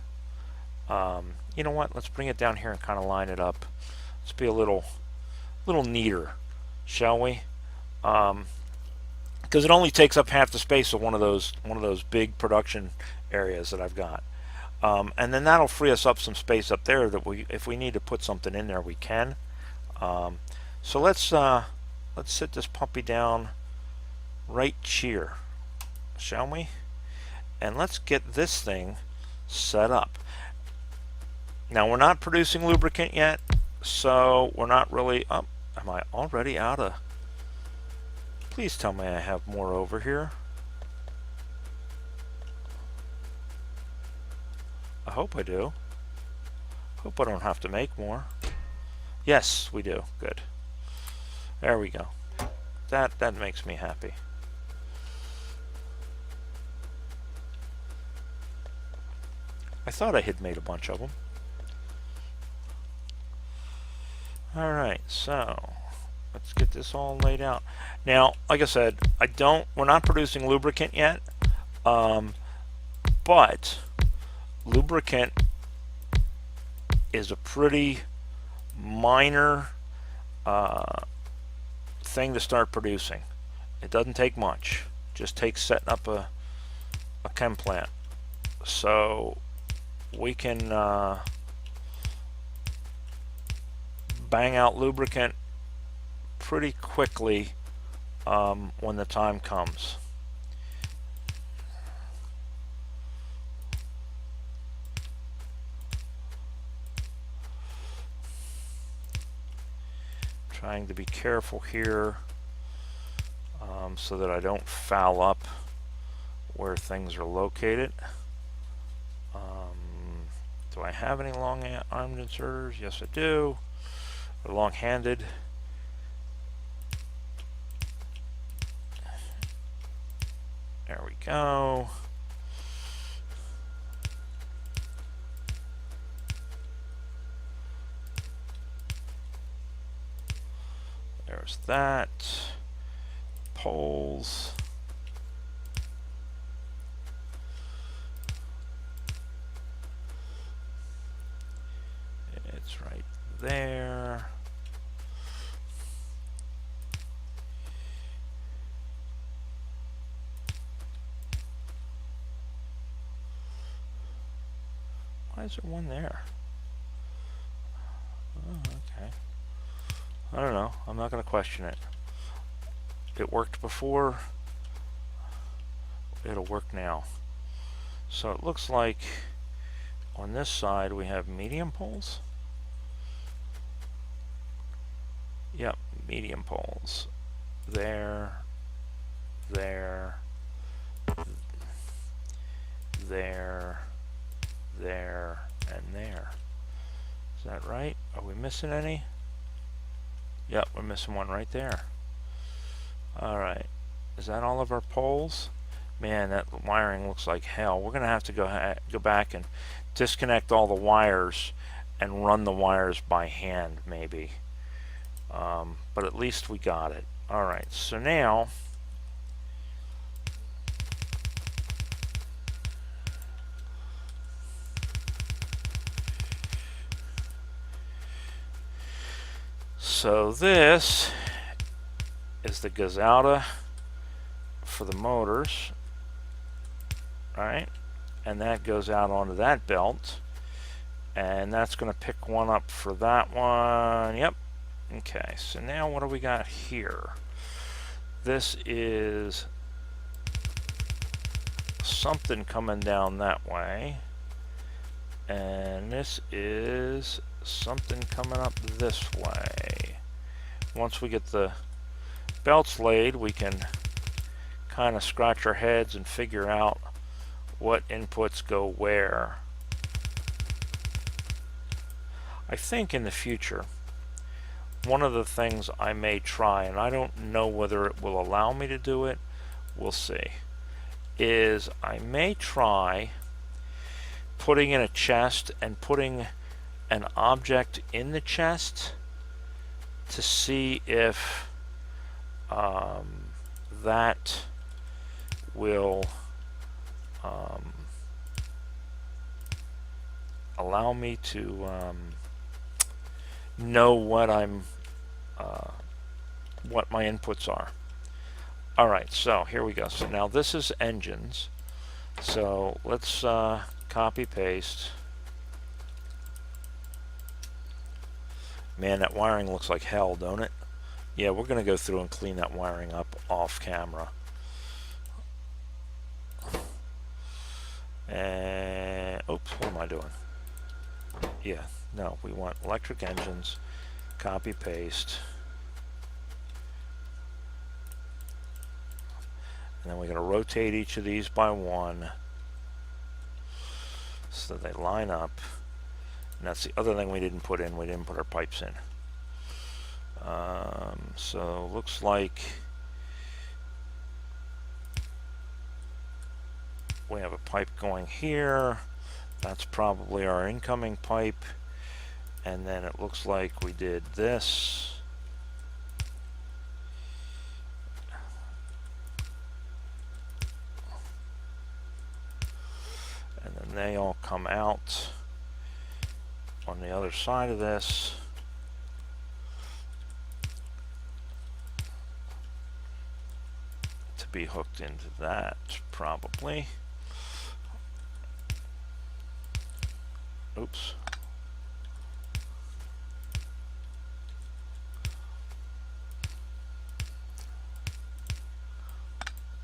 You know what? Let's bring it down here and kind of line it up. Let's be a little neater, shall we? Because it only takes up half the space of one of those big production areas that I've got. And then that'll free us up some space up there that if we need to put something in there, we can. So let's sit this puppy down right here, shall we? And let's get this thing set up. Now, we're not producing lubricant yet, so we're not really up. Am I already out of? Please tell me I have more over here. I hope I do. Hope I don't have to make more. Yes, we do. Good. There we go. That makes me happy. I thought I had made a bunch of them. All right, so let's get this all laid out. Now, like I said, we're not producing lubricant yet, but lubricant is a pretty minor thing to start producing. It doesn't take much. It just takes setting up a chem plant. So we can bang out lubricant pretty quickly when the time comes. Trying to be careful here so that I don't foul up where things are located. Do I have any long-armed inserters? Yes, I do. They're long-handed. There we go. There's that. Poles. It's right there. Why is there one there? Oh, okay. I don't know. I'm not going to question it. It worked before. It'll work now. So it looks like on this side we have medium poles. Yep, medium poles. There, there, there, there, and there. Is that right? Are we missing any? Yep, we're missing one right there. Alright. Is that all of our poles? Man, that wiring looks like hell. We're going to have to go back and disconnect all the wires and run the wires by hand, maybe. But at least we got it. Alright, so now this is the Gazauta for the motors, right? And that goes out onto that belt, and that's going to pick one up for that one. Yep. Okay, so now what do we got here? This is something coming down that way, and this is something coming up this way. Once we get the belts laid, we can kind of scratch our heads and figure out what inputs go where. I think in the future, one of the things I may try, and I don't know whether it will allow me to do it, we'll see, is I may try putting in a chest and putting an object in the chest to see if that will allow me to know what what my inputs are. Alright, so here we go. So now this is engines. So let's copy paste. Man, that wiring looks like hell, don't it? Yeah, we're going to go through and clean that wiring up off camera. And oops, what am I doing? Yeah, no, we want electric engines, copy paste. And then we're going to rotate each of these by one so they line up. And that's the other thing we didn't put in. We didn't put our pipes in. So looks like we have a pipe going here. That's probably our incoming pipe. And then it looks like we did this. And then they all come out on the other side of this. To be hooked into that, probably. Oops.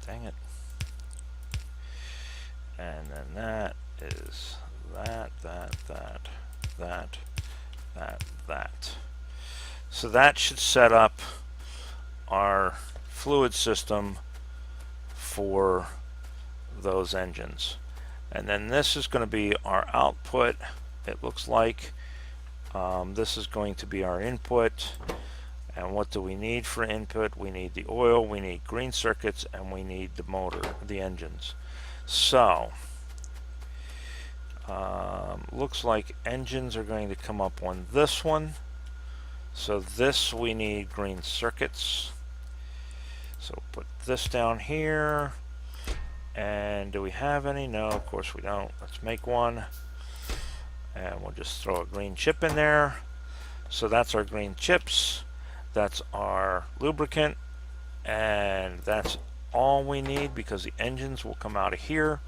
Dang it. And then that is that. So that should set up our fluid system for those engines. And then this is going to be our output, it looks like. This is going to be our input. And what do we need for input? We need the oil, we need green circuits, and we need the motor, the engines. So, looks like engines are going to come up on this one. So this we need green circuits. So put this down here. And do we have any? No, of course we don't. Let's make one. And we'll just throw a green chip in there. So that's our green chips. That's our lubricant. And that's all we need because the engines will come out of here.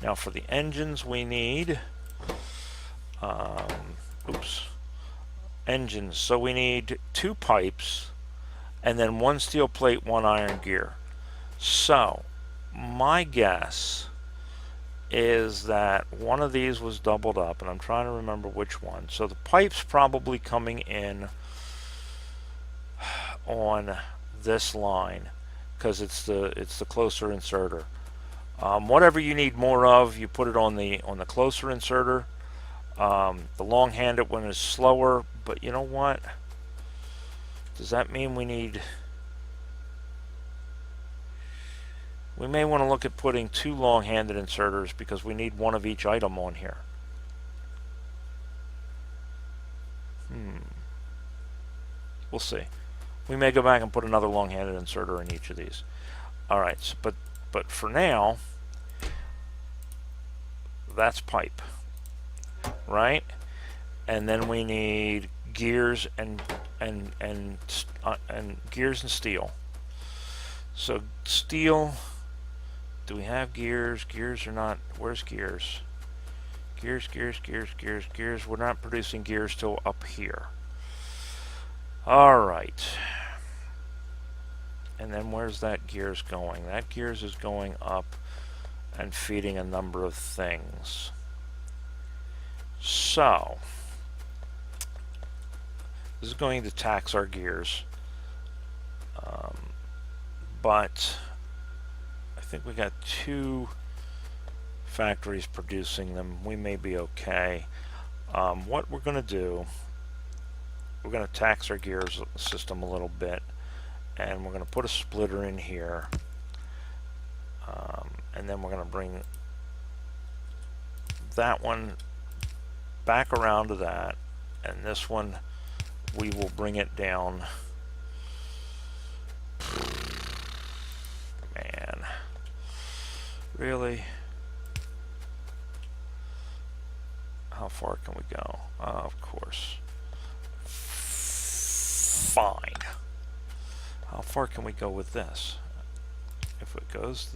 Now for the engines we need engines. So we need 2 pipes and then 1 steel plate, 1 iron gear. So my guess is that one of these was doubled up, and I'm trying to remember which one. So the pipe's probably coming in on this line because it's the closer inserter. Whatever you need more of, you put it on the closer inserter. The long-handed one is slower, but you know what? Does that mean we may want to look at putting 2 long-handed inserters because we need 1 of each item on here. We'll see. We may go back and put another long-handed inserter in each of these. Alright, so, but for now, that's pipe, right? And then we need gears and gears and steel. So steel, do we have gears? Gears are not, where's gears? Gears. We're not producing gears till up here. Alright. And then where's that gears going? That gears is going up and feeding a number of things. So, this is going to tax our gears. But I think we got 2 factories producing them. We may be okay. What we're going to do, we're going to tax our gears system a little bit, and we're going to put a splitter in here. and then we're going to bring that one back around to that, and this one we will bring it down. Man, really? How far can we go? Of course. Fine. How far can we go with this? If it goes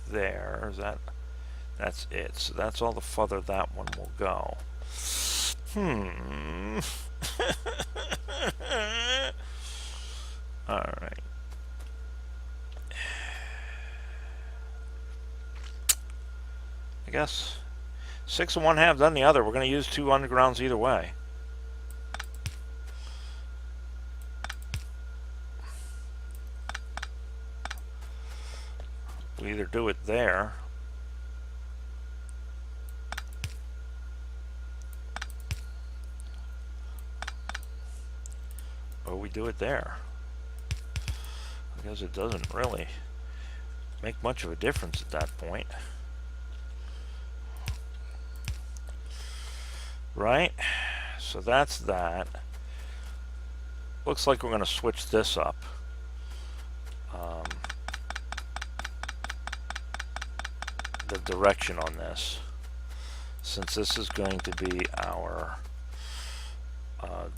there, is that's it. So that's all the further that one will go. All right. I guess 6 and 1/2 done the other. We're going to use 2 undergrounds either way. We either do it there, or we do it there. Because it doesn't really make much of a difference at that point. Right? So that's that. Looks like we're going to switch this up. The direction on this, since this is going to be our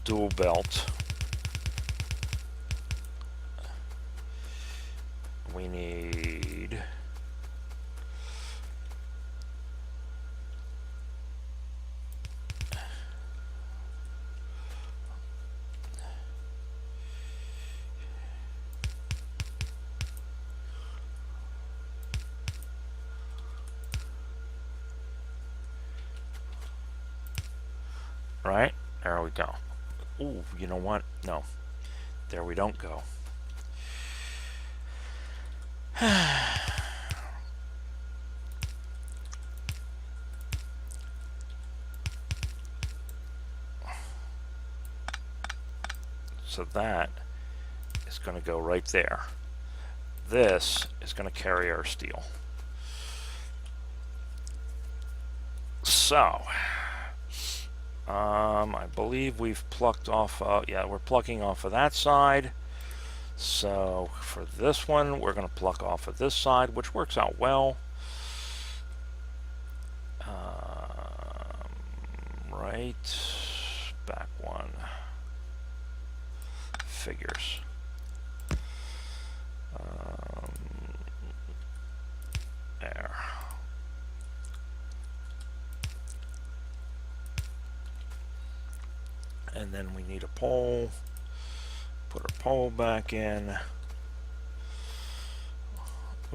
dual belt. We need right? There we go. Ooh, you know what? No. There we don't go. So that is going to go right there. This is going to carry our steel. So, I believe we've plucked off, yeah, we're plucking off of that side. So for this one, we're going to pluck off of this side, which works out well. Right, back one. Figures. There. And then we need a pole. Put our pole back in.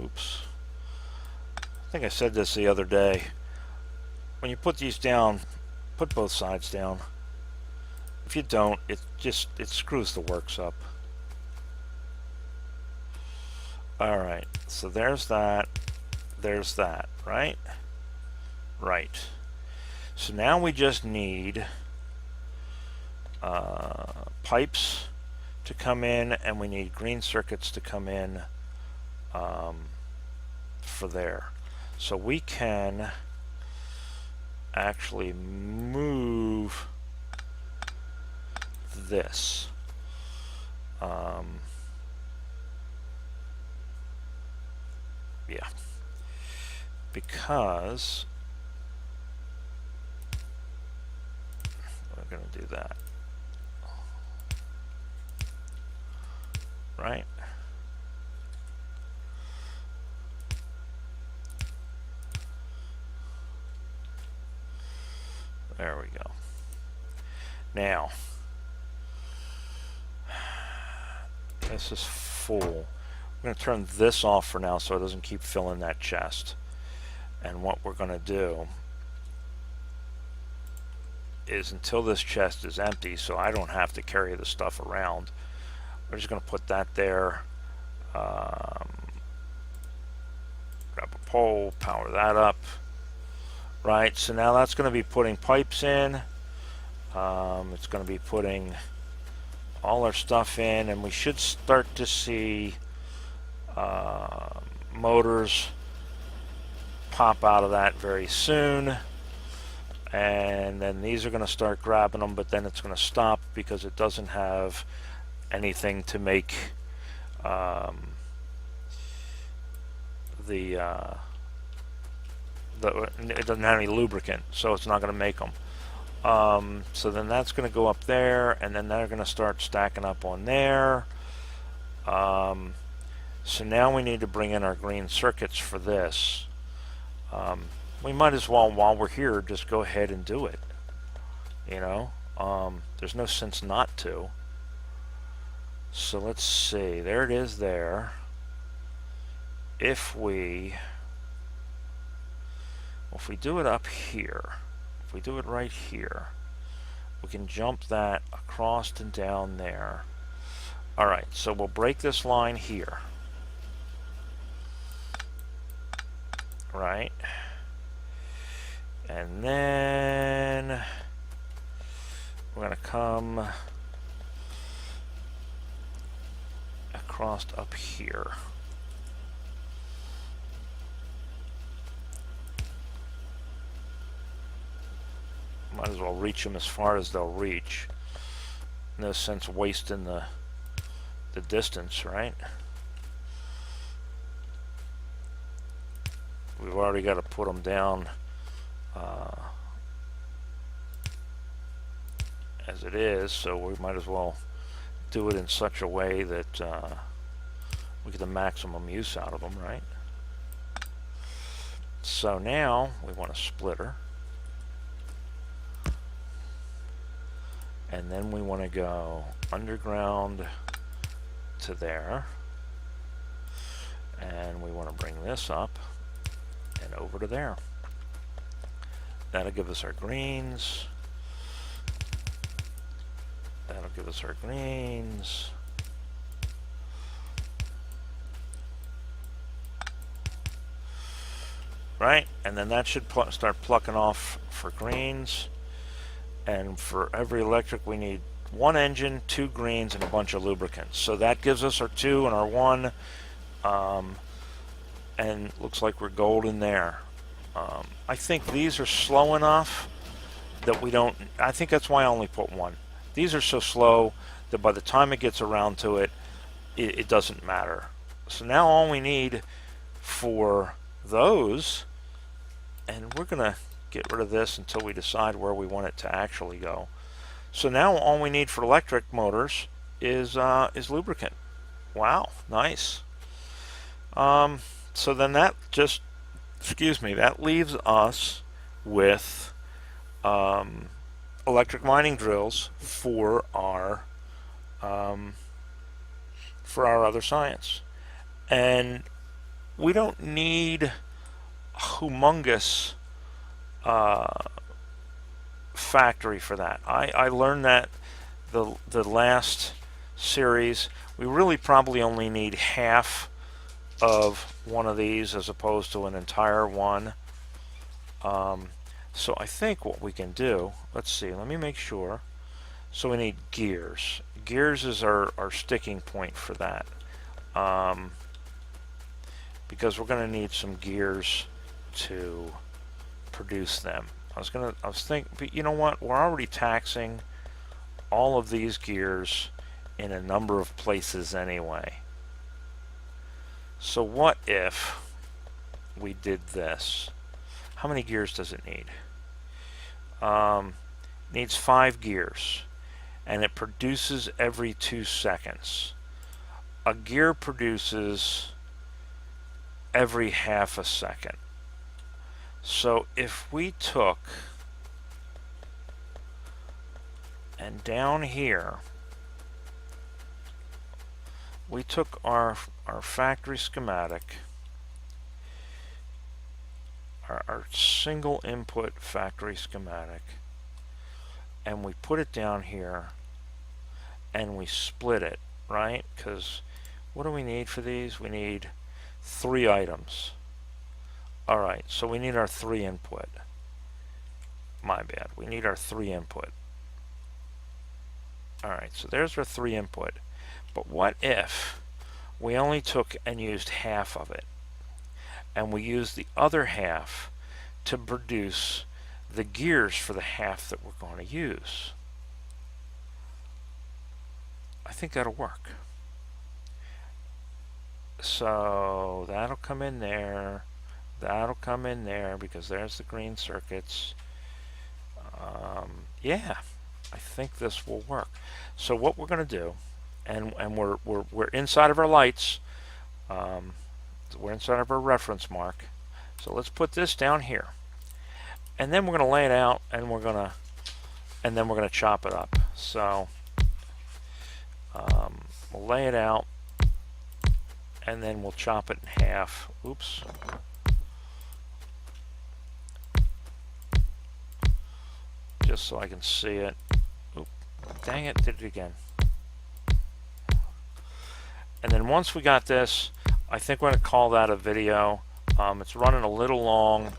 Oops. I think I said this the other day. When you put these down, put both sides down. If you don't, it screws the works up. Alright, so there's that, right? Right. So now we just need pipes to come in, and we need green circuits to come in for there. So we can actually move this. Yeah. Because we're going to do that. Right? There we go. Now, this is full. I'm going to turn this off for now so it doesn't keep filling that chest. And what we're going to do is, until this chest is empty, so I don't have to carry the stuff around, we're just going to put that there. Grab a pole, power that up. Right, so now that's going to be putting pipes in. It's going to be putting all our stuff in, and we should start to see motors pop out of that very soon. And then these are going to start grabbing them, but then it's going to stop because it doesn't have anything to make it doesn't have any lubricant, so it's not going to make them. So then that's going to go up there, and then they're going to start stacking up on there. So now we need to bring in our green circuits for this. We might as well, while we're here, just go ahead and do it. You know, there's no sense not to. So let's see, there it is there. If we do it up here, if we do it right here, we can jump that across and down there. Alright, so we'll break this line here. Right? And then we're going to come across up here. Might as well reach them as far as they'll reach. No sense wasting the distance, right? We've already got to put them down as it is, so we might as well do it in such a way that we get the maximum use out of them, right? So now we want a splitter, and then we want to go underground to there, and we want to bring this up and over to there. That'll give us our greens. That'll give us our greens. Right? And then that should start plucking off for greens. And for every electric, we need one engine, 2 greens, and a bunch of lubricants. So that gives us our 2 and our 1. And looks like we're golden there. I think these are slow enough that we don't... I think that's why I only put 1. These are so slow that by the time it gets around to it, it doesn't matter. So now all we need for those, and we're going to get rid of this until we decide where we want it to actually go. So now all we need for electric motors is lubricant. Wow, nice. So then that just, that leaves us with electric mining drills for our other science. And we don't need a humongous factory for that. I learned that the last series. We really probably only need half of one of these as opposed to an entire one. So I think what we can do, let's see, let me make sure. So we need gears. Gears is our sticking point for that. Because we're going to need some gears to produce them. I was thinking, but you know what? We're already taxing all of these gears in a number of places anyway. So what if we did this? How many gears does it need? Needs 5 gears, and it produces every 2 seconds. A gear produces every half a second. So if we took, and down here, we took our factory schematic, our single input factory schematic, and we put it down here, and we split it, right? Because what do we need for these? We need 3 items. Alright, so we need our 3 input. My bad. We need our 3 input. Alright, so there's our 3 input. But what if we only took and used half of it? and we use the other half to produce the gears for the half that we're going to use. I think that'll work. So that'll come in there, that'll come in there, because there's the green circuits. Yeah, I think this will work. So what we're going to do, and we're inside of our lights, we're inside of our reference mark. So let's put this down here, and then we're going to lay it out, and then we're going to chop it up. So we'll lay it out, and then we'll chop it in half. Oops. Just so I can see it. Oop, dang it, did it again. And then once we got this, I think we're going to call that a video. It's running a little long,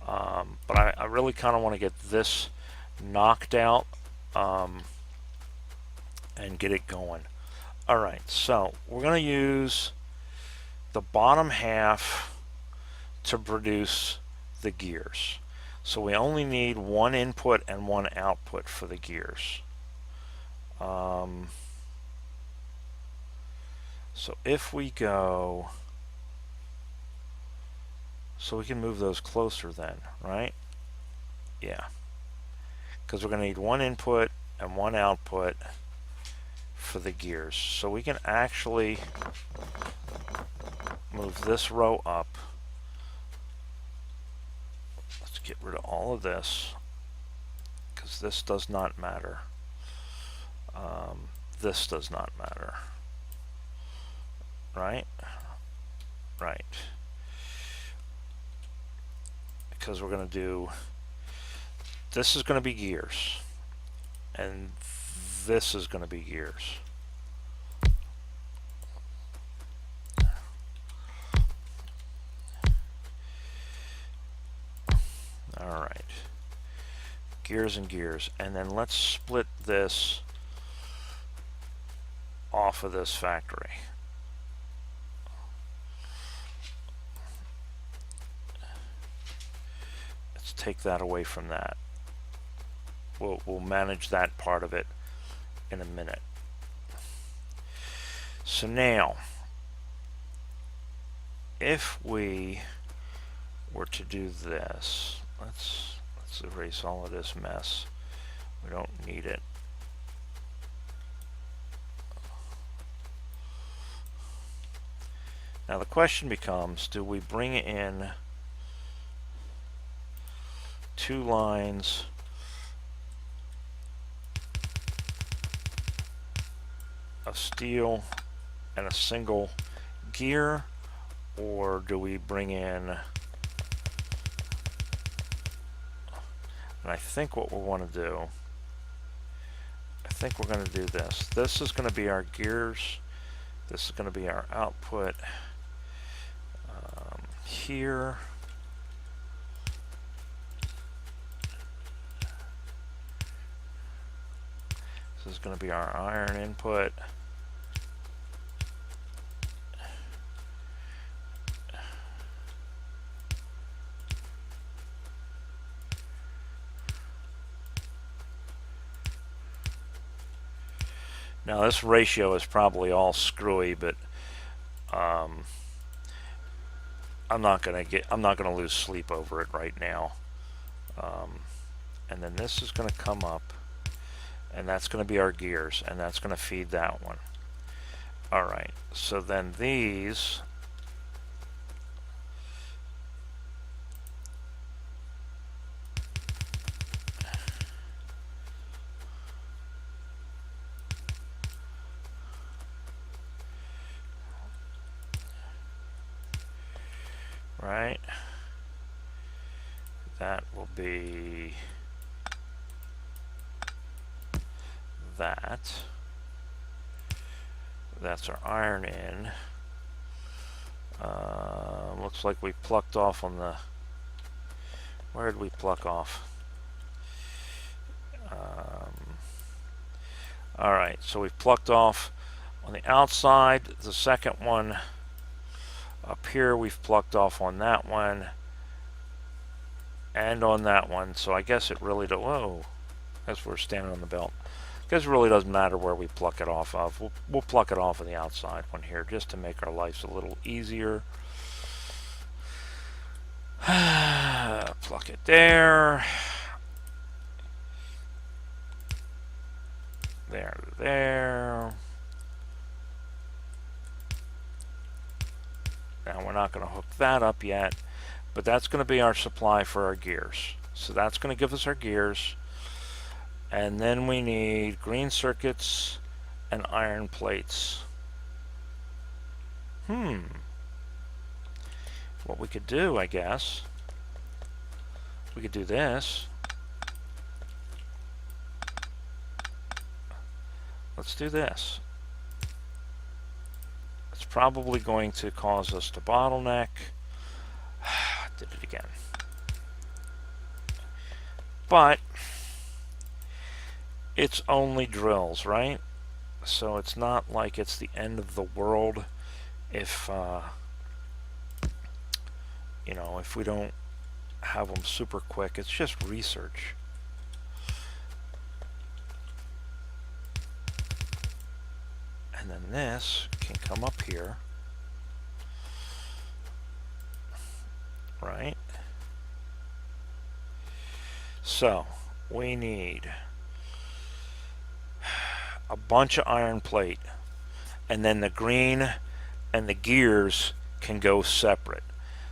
but I really kind of want to get this knocked out and get it going. Alright, so we're going to use the bottom half to produce the gears. So we only need one input and one output for the gears. So if we go, so we can move those closer then, right? Yeah. Because we're going to need one input and one output for the gears. So we can actually move this row up. Let's get rid of all of this, because this does not matter. This does not matter. Right? Right. Because we're going to do, this is going to be gears, and this is going to be gears. Alright. Gears and gears. And then let's split this off of this factory. Let's take that away from that. We'll manage that part of it in a minute. So now, if we were to do this, let's erase all of this mess. We don't need it. Now the question becomes, do we bring in two lines of steel and a single gear, or do we bring in, and I think what we want to do, I think we're going to do this. This is going to be our gears, this is going to be our output here. This is going to be our iron input. Now this ratio is probably all screwy, but I'm not gonna lose sleep over it right now. And then this is going to come up, and that's going to be our gears, and that's going to feed that one. Alright, so then these, right, that will be that. That's our iron in. Looks like we plucked off on the, where did we pluck off? Alright, so we've plucked off on the outside. The second one Up here we've plucked off on that one and on that one, so I guess it really does. Whoa, as we're standing on the belt. I guess it really doesn't matter where we pluck it off of. We'll pluck it off of the outside one here just to make our lives a little easier. Pluck it there. There. Now we're not going to hook that up yet, but that's going to be our supply for our gears. So that's going to give us our gears. And then we need green circuits and iron plates. What we could do, I guess, we could do this. Let's do this. It's probably going to cause us to bottleneck. Did it again. But it's only drills, right? So it's not like it's the end of the world if you know, if we don't have them super quick. It's just research. And then this can come up here, right? So we need a bunch of iron plate, and then the green and the gears can go separate.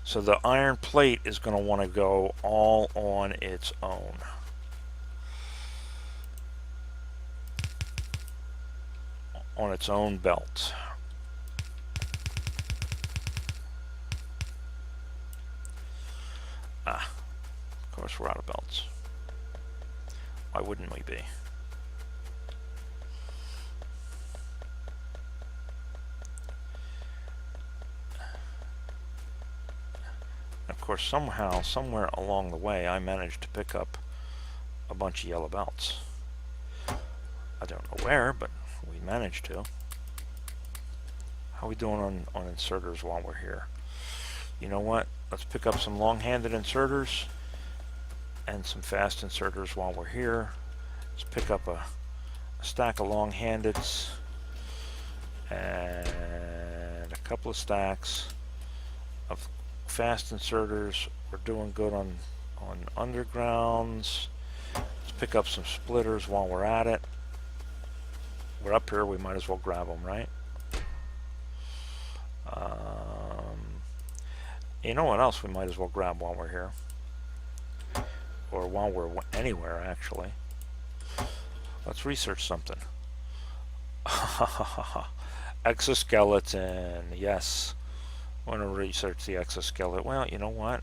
So the iron plate is going to want to go all on its own. On its own belt. Of course we're out of belts. Why wouldn't we be? Of course, somehow, somewhere along the way, I managed to pick up a bunch of yellow belts. I don't know where, but we managed to. How are we doing on inserters while we're here? You know what? Let's pick up some long-handed inserters and some fast inserters while we're here. Let's pick up a stack of long-handeds and a couple of stacks of fast inserters. We're doing good on undergrounds. Let's pick up some splitters while we're at it. We're up here, we might as well grab them, right? You know what else we might as well grab while we're here? Or while we're anywhere, actually. Let's research something. Exoskeleton, yes. I want to research the exoskeleton. Well, you know what?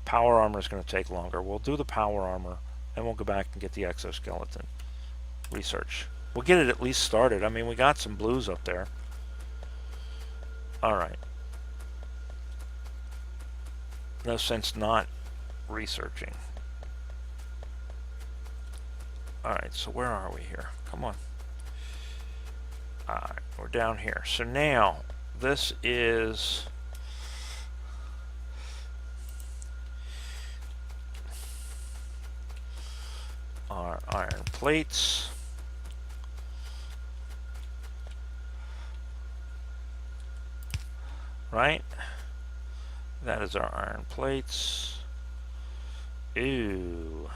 Power armor is going to take longer. We'll do the power armor, and we'll go back and get the exoskeleton. Research. We'll get it at least started. I mean, we got some blues up there. Alright. No sense not researching. Alright, so where are we here? Come on. Alright, we're down here. So now, this is our iron plates. Right? That is our iron plates. Ew.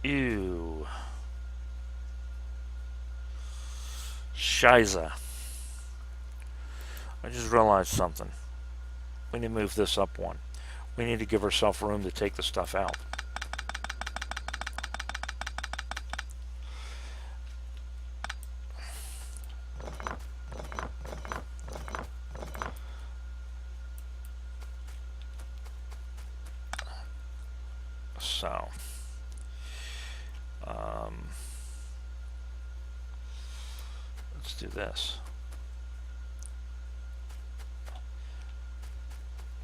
Ew. Shiza. I just realized something. We need to move this up one. We need to give ourselves room to take the stuff out. So, let's do this.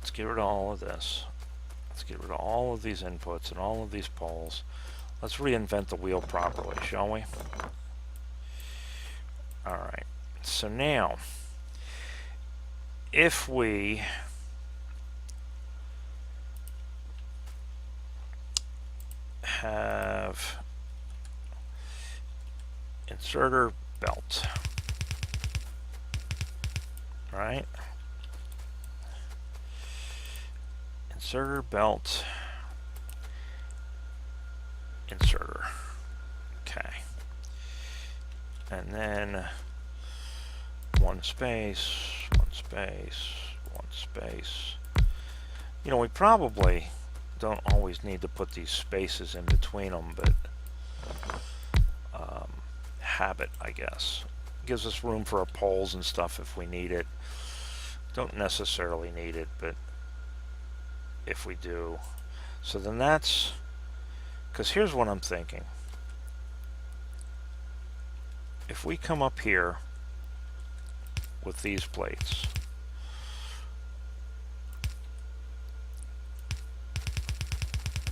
Let's get rid of all of this. Let's get rid of all of these inputs and all of these poles. Let's reinvent the wheel properly, shall we? Alright, so now if we have inserter belt, right? Inserter belt, inserter. Okay. And then one space, one space, one space. You know, we probably don't always need to put these spaces in between them, but habit, I guess. Gives us room for our poles and stuff if we need it. Don't necessarily need it, but if we do. So then that's, because here's what I'm thinking. If we come up here with these plates,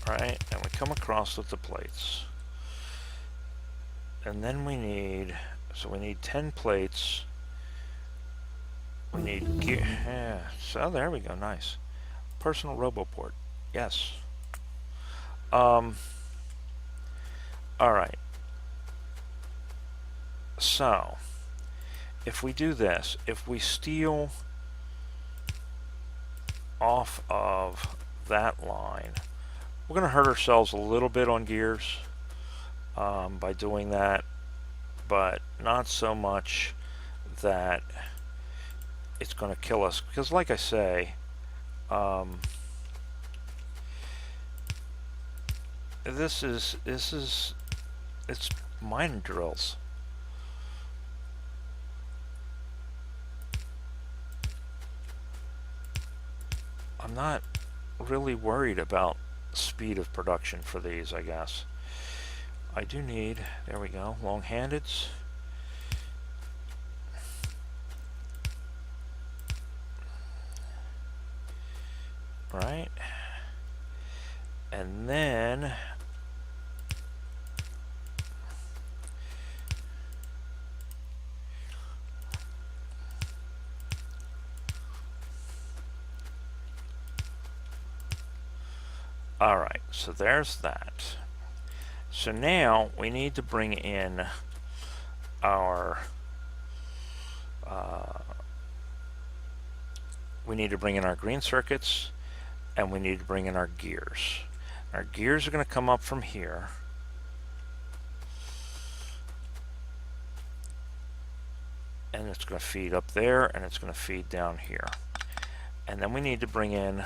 right, and we come across with the plates, and then we need, so we need 10 plates. We need gear. Yeah, so there we go. Nice. Personal RoboPort. Yes. All right. So, if we do this, if we steal off of that line, we're going to hurt ourselves a little bit on gears by doing that, but not so much that it's going to kill us, because like I say, it's mine drills. I'm not really worried about speed of production for these, I guess. I do need, there we go, long-handeds. Right? And then all right, so there's that. So now we need to bring in our green circuits, and we need to bring in our gears. Our gears are going to come up from here. And it's going to feed up there, and it's going to feed down here. And then we need to bring in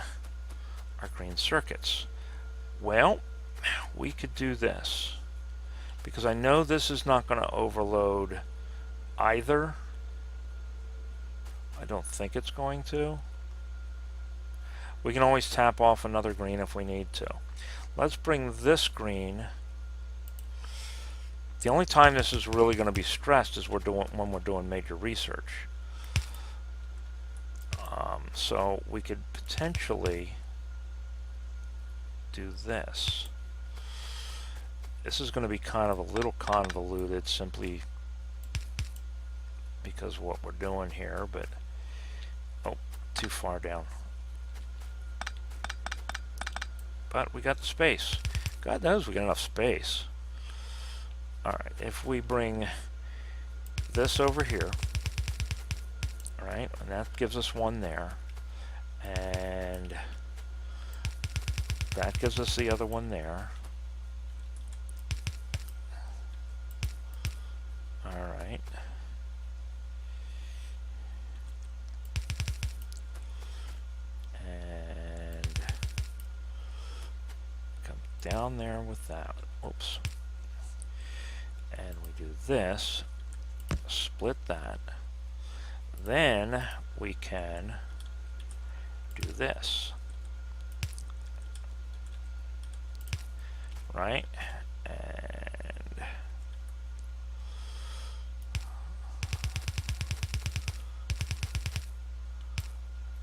our green circuits. Well, we could do this, because I know this is not going to overload either. I don't think it's going to. We can always tap off another green if we need to. Let's bring this green. The only time this is really going to be stressed is when we're doing major research. So we could potentially do this. This is going to be kind of a little convoluted simply because of what we're doing here, but oh, too far down. But we got the space. God knows we got enough space. Alright, if we bring this over here, alright, and that gives us one there, and that gives us the other one there. Alright. And come down there with that. Oops. And we do this, split that. Then we can do this. Right? And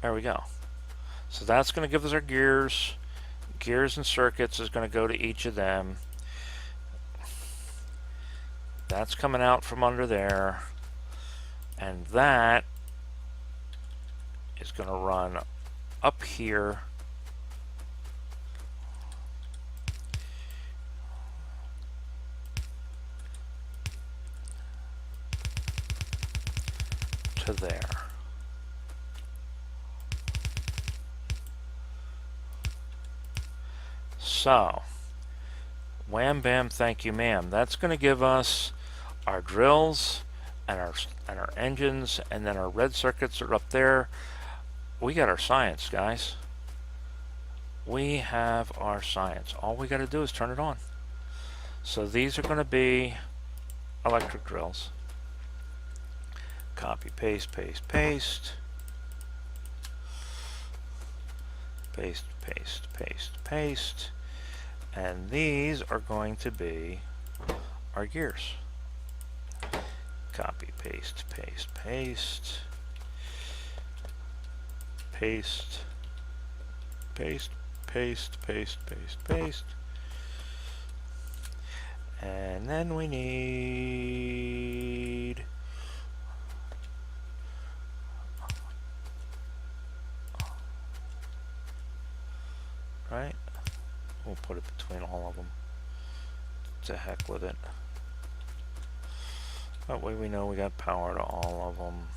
there we go. So that's going to give us our gears. Gears and circuits is going to go to each of them. That's coming out from under there. And that is going to run up here to there. So, wham bam thank you ma'am. That's going to give us our drills and our engines, and then our red circuits are up there. We got our science, guys. We have our science. All we got to do is turn it on. So these are going to be electric drills. Copy, paste, paste, paste. Paste, paste, paste, paste. And these are going to be our gears. Copy, paste, paste, paste. Paste, paste, paste, paste, paste, paste. And then we need right? We'll put it between all of them. To heck with it. That way we know we got power to all of them.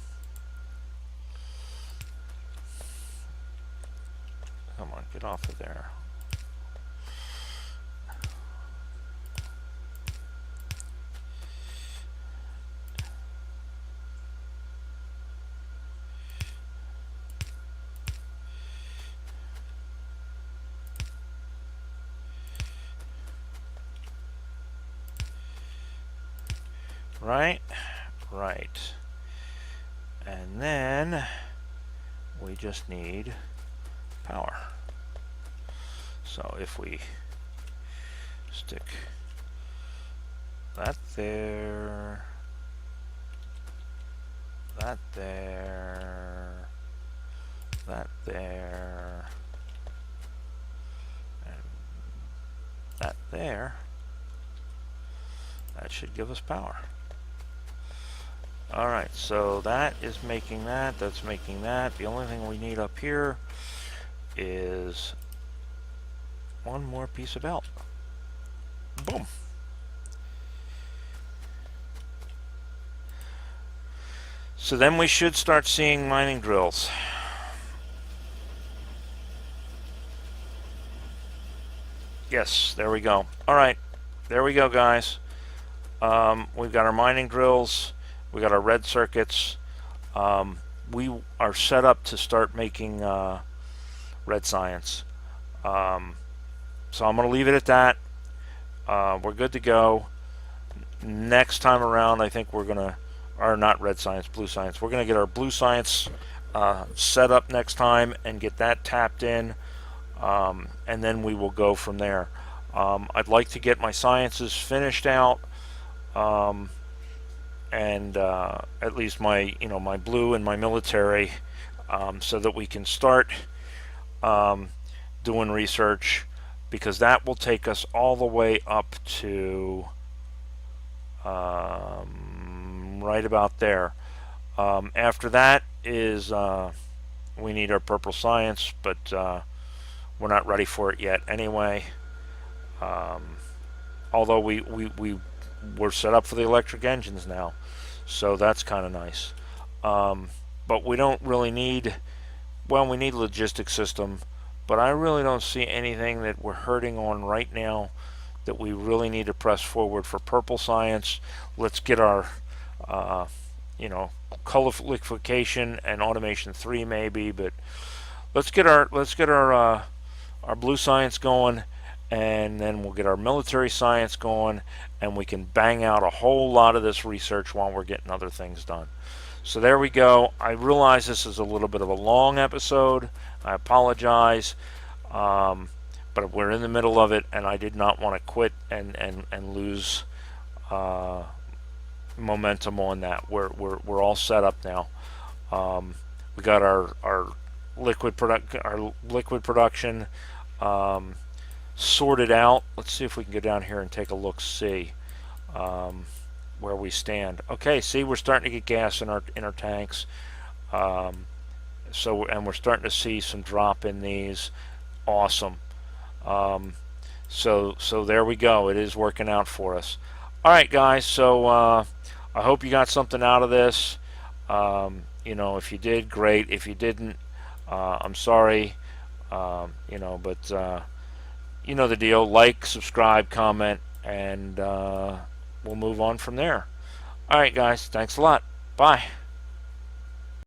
Come on, get off of there. Right? Right. And then we just need power. So if we stick that there, that there, that there, and that there, that should give us power. Alright, so that is making that, that's making that. The only thing we need up here is one more piece of belt. Boom. So then we should start seeing mining drills. Yes, there we go. Alright, there we go, guys. We've got our mining drills. We got our red circuits. We are set up to start making red science. So I'm going to leave it at that. We're good to go. Next time around, I think we're going to, or not red science, blue science. We're going to get our blue science set up next time and get that tapped in. And then we will go from there. I'd like to get my sciences finished out. And at least my my blue and my military, so that we can start doing research, because that will take us all the way up to right about there. After that is we need our purple science, but we're not ready for it yet anyway. Although we're set up for the electric engines now, so that's kind of nice. But we don't really need, well, we need logistics system, but I really don't see anything that we're hurting on right now that we really need to press forward for purple science. Let's get our color liquefaction and automation 3 maybe, but let's get our blue science going, and then we'll get our military science going, and we can bang out a whole lot of this research while we're getting other things done. So there we go. I realize this is a little bit of a long episode. I apologize, but we're in the middle of it, and I did not want to quit and lose momentum on that. We're all set up now. We got our liquid production sorted out. Let's see if we can go down here and take a look, see where we stand. Okay, see, we're starting to get gas in our tanks, So, and we're starting to see some drop in these. Awesome. Um, so there we go. It is working out for us. All right, guys. So I hope you got something out of this. If you did, great. If you didn't, I'm sorry. But you know the deal. Like, subscribe, comment, and we'll move on from there. All right, guys. Thanks a lot. Bye.